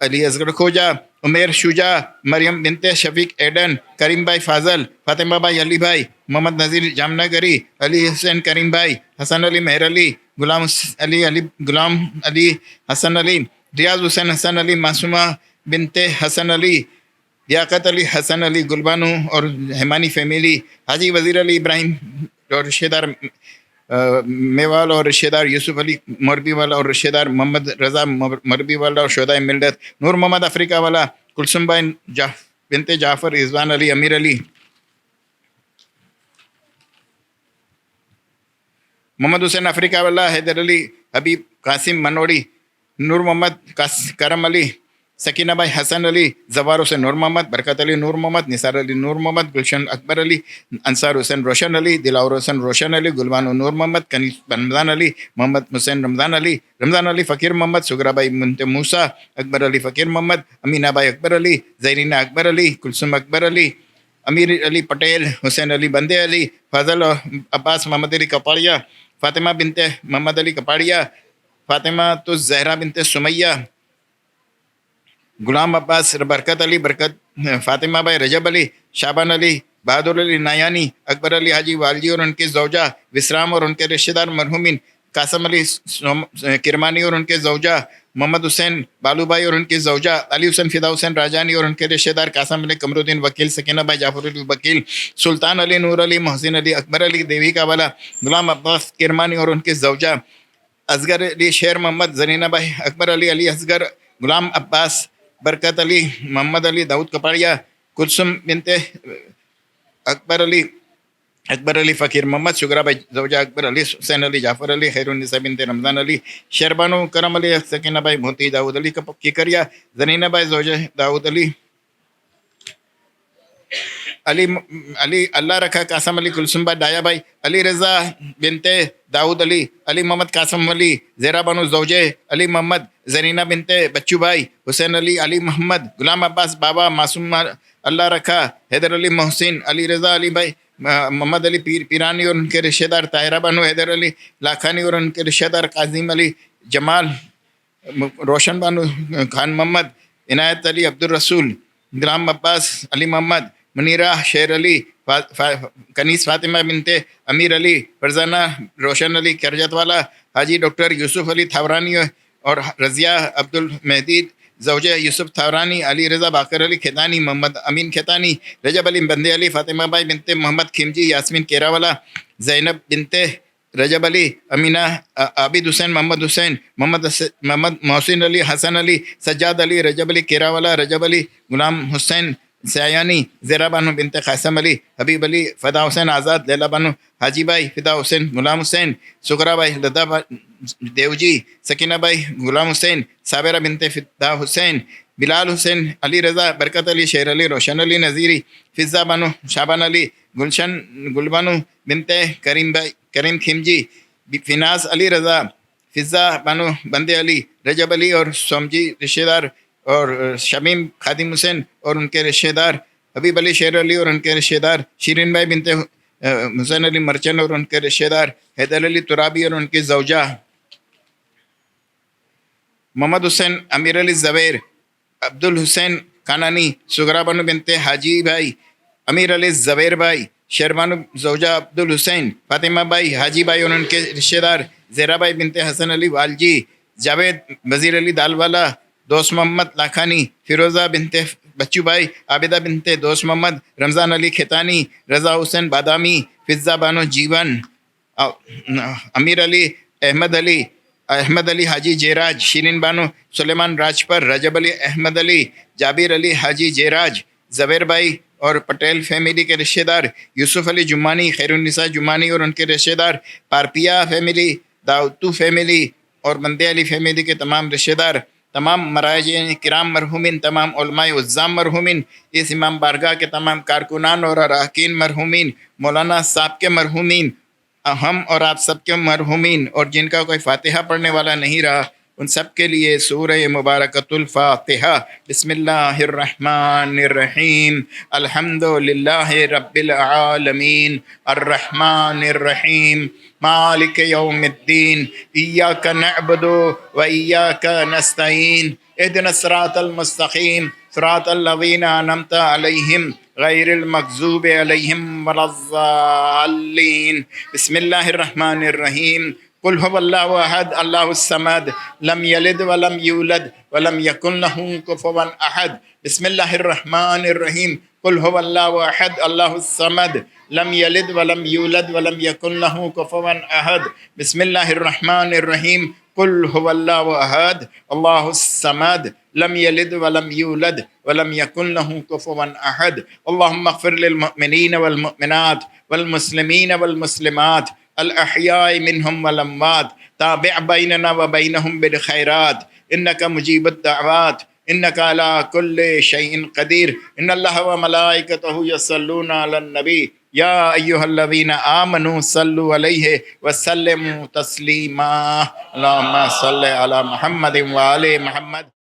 علی اصغر کھوجا، عمیر شجاع، مریم بنت شفیق ایڈن، کریم بھائی فاضل، فاطمہ بھائی علی بھائی، محمد نذیر جامنگری، علی حسین کریم بھائی، حسن علی مہر علی، غلام علی حسن علی، ریاض حسین حسن علی، معصومہ بنت حسن علی، لیاقت علی حسن علی، گلبانو اور ہیمانی فیملی، حاجی وزیر علی ابراہیم اور رشتہ دار میوال اور رشتہ دار یوسف علی مربی والا اور رشتہ دار محمد رضا مربی والا اور شہدائے ملت، نور محمد افریقہ والا، کلثم بھائی بنت جعفر، رضوان علی، امیر علی، محمد حسین افریقہ والا، حیدر علی حبیب، قاسم منوڑی، نور محمد کرم علی، سکینہ بھائی حسن علی، زوار حسین نور محمد، برکت علی نور محمد، نثار علی نور محمد، گلشن اکبر علی، انصار حسین روشن علی، دلاور حسین روشن علی، گلبانو نور محمد، کنیز رمضان علی، محمد حسین رمضان علی فقیر محمد، سغرا بھائی بنت موسیٰ، اکبر علی فقیر محمد، امینہ بھائی اکبر علی، زیرینہ اکبر علی، کلثم اکبر علی، امیر علی پٹیل، حسین علی بندے علی، فضل عباس محمد علی کپاڑیا، فاطمہ بنت محمد علی کپاڑیا، فاطمہ تو زہرا بنت سمیہ، غلام عباس، برکت علی، برکت فاطمہ بھائی، رجب علی، شابان علی، بہادر علی نایانی، اکبر علی حاجی والجی اور ان کی زوجہ، وسرام اور ان کے رشتہ دار مرحومین، قاسم علی کرمانی اور ان کے زوجہ، محمد حسین بالو بھائی اور ان کی زوجہ، علی حسین فدا حسین راجانی اور ان کے رشتہ دار، قاسم علی قمر الدین وکیل، سکینہ بھائی جعفر علی وکیل، سلطان علی، نور علی، محسن علی، اکبر علی دیوی کا والا، غلام عباس کرمانی اور ان کی زوجہ، اصغر علی، شیر محمد، زرینہ بھائی، اکبر علی، علی اصغر، غلام عباس، برکت علی، محمد علی، داؤد کپاڑیا، کلثم بنت اکبر علی فقیر محمد، شگرا بھائی زوجہ، اکبر علی، حسین علی، جعفر علی، خیر النساء بنت رمضان علی، شیربانو کرم علی، سکینہ بھائی بھوتی، داؤد علی کیکریا، زرینہ بھائی زوجہ داؤد علی، علی اللہ رکھا، قاسم علی، کلثم بھائی ڈایا بھائی، علی رضا بنت داؤد علی، علی محمد قاسم علی، زیرا بانو زوجے، علی محمد، زرینہ بنت بچو بھائی، حسین علی، علی محمد، غلام عباس بابا، معصوم اللہ رکھا، حیدر علی محسن، علی رضا علی بھائی، محمد علی پیرانی اور ان کے رشتہ دار، طاہرہ بانو، حیدر علی لاکھانی اور ان کے رشتہ دار، قاسم علی، جمال، روشن بانو، خان محمد، عنایت علی، عبد الرسول، غلام عباس، علی محمد، منیرہ، شیر علی، کنیز فاطمہ بنت امیر علی، فرزانہ، روشن علی کرجت والا، حاجی ڈاکٹر یوسف علی تھاورانی اور رضیہ عبد المہدی زوجہ یوسف تھاورانی، علی رضا باقر علی کھیتانی، محمد امین کھیتانی، رجب علی بندے علی، فاطمہ بائی بنت محمد کھمجی، یاسمین کیرا والا، زینب بنت رجب علی، امینہ، عابد حسین، محمد حسین، محمد محسن علی، حسن علی، سجاد علی، رجب علی کیرا والا، رجب علی، غلام حسین سیانی، زیرا بانو بنت قاسم علی، حبیب علی، فدا حسین آزاد، لیلا بانو، حاجی بھائی، فدا حسین، غلام حسین، سکرا بھائی، لدا دیوجی، سکینہ بھائی، غلام حسین، صابرہ بنت فدا حسین، بلال حسین، علی رضا، برکت علی، شیر علی، روشن علی نذیری، فضا بانو، شابان علی، گل بانو بنت کریم کھمجی، فناز علی رضا، فضا بانو بندے علی، رجب علی اور سومجی رشتہ دار، اور شمیم خادم حسین اور ان کے رشتہ دار، حبیب علی شیر علی اور ان کے رشتہ دار، شیرین بھائی بنت حسین علی مرچن اور ان کے رشتہ دار، حیدر علی ترابی اور ان کی زوجہ، محمد حسین امیر علی زبیر، عبد الحسین کانانی، سغرا بانو بنت حاجی بھائی، امیر علی زبیر بھائی، شیربانو زوجہ عبد الحسین، فاطمہ بھائی، حاجی بھائی اور ان کے رشتہ دار، زیرا بھائی بنت حسن علی والجی، جاوید وزیر علی دال والا، دوست محمد لاکھانی، فیروزہ بنت بچو بھائی، عابدہ بنت دوست محمد، رمضان علی کھیتانی، رضا حسین بادامی، فضا بانو جیون، امیر علی، احمد علی حاجی جیراج، شیرین بانو، سلیمان راجپر، رجب علی، احمد علی، جابر علی حاجی جیراج، زبیر بھائی اور پٹیل فیملی کے رشتہ دار، یوسف علی جمانی، خیر النساء جمانی اور ان کے رشتہ دار، پارپیا فیملی، داؤتو فیملی اور بندے علی فیملی کے تمام رشتہ دار، تمام مراجع کرام مرحومین، تمام علماء عظام مرحومین، اس امام بارگاہ کے تمام کارکنان اور اراکین مرحومین، مولانا صاحب کے مرحومین، ہم اور آپ سب کے مرحومین، اور جن کا کوئی فاتحہ پڑھنے والا نہیں رہا ان سب کے لیے سورہ مبارکۃ الفاتحہ۔ بسم اللہ الرحمن الرحیم، الحمد للہ رب العالمین، الرحمن الرحیم، مالک یوم الدین، ایاک نعبد و ایاک نستعین، اہدنا الصراط المستقیم، صراط الذین انعمت علیہم غیر المغضوب علیہم ولا الضالین۔ بسم اللہ الرحمن الرحیم، قل هو اللہ احد اللہ الصمد لم یلد ولم یولد ولم یکن له کفوا احد۔ بسم اللہ الرحمن الرحیم، قل هو اللہ احد اللہ الصمد لم یلد ولم یولد ولم یکن له کفوا احد۔ بسم اللہ الرحمن الرحیم، قل هو اللہ احد اللہ الصمد لم یلد ولم یولد ولم یکن له کفوا احد۔ اللہم اغفر للمؤمنین والمؤمنات والمسلمین والمسلمات الاحیاء منہم والاموات، تابع بیننا وبینہم بالخیرات، انک مجیب الدعوات، انک علی کل شیء قدیر، ان اللہ وملائکتہ یصلون علی النبی، یا ایہا الذین آمنوا صلوا علیہ وسلموا تسلیما، اللہم صل علی محمد وآل محمد۔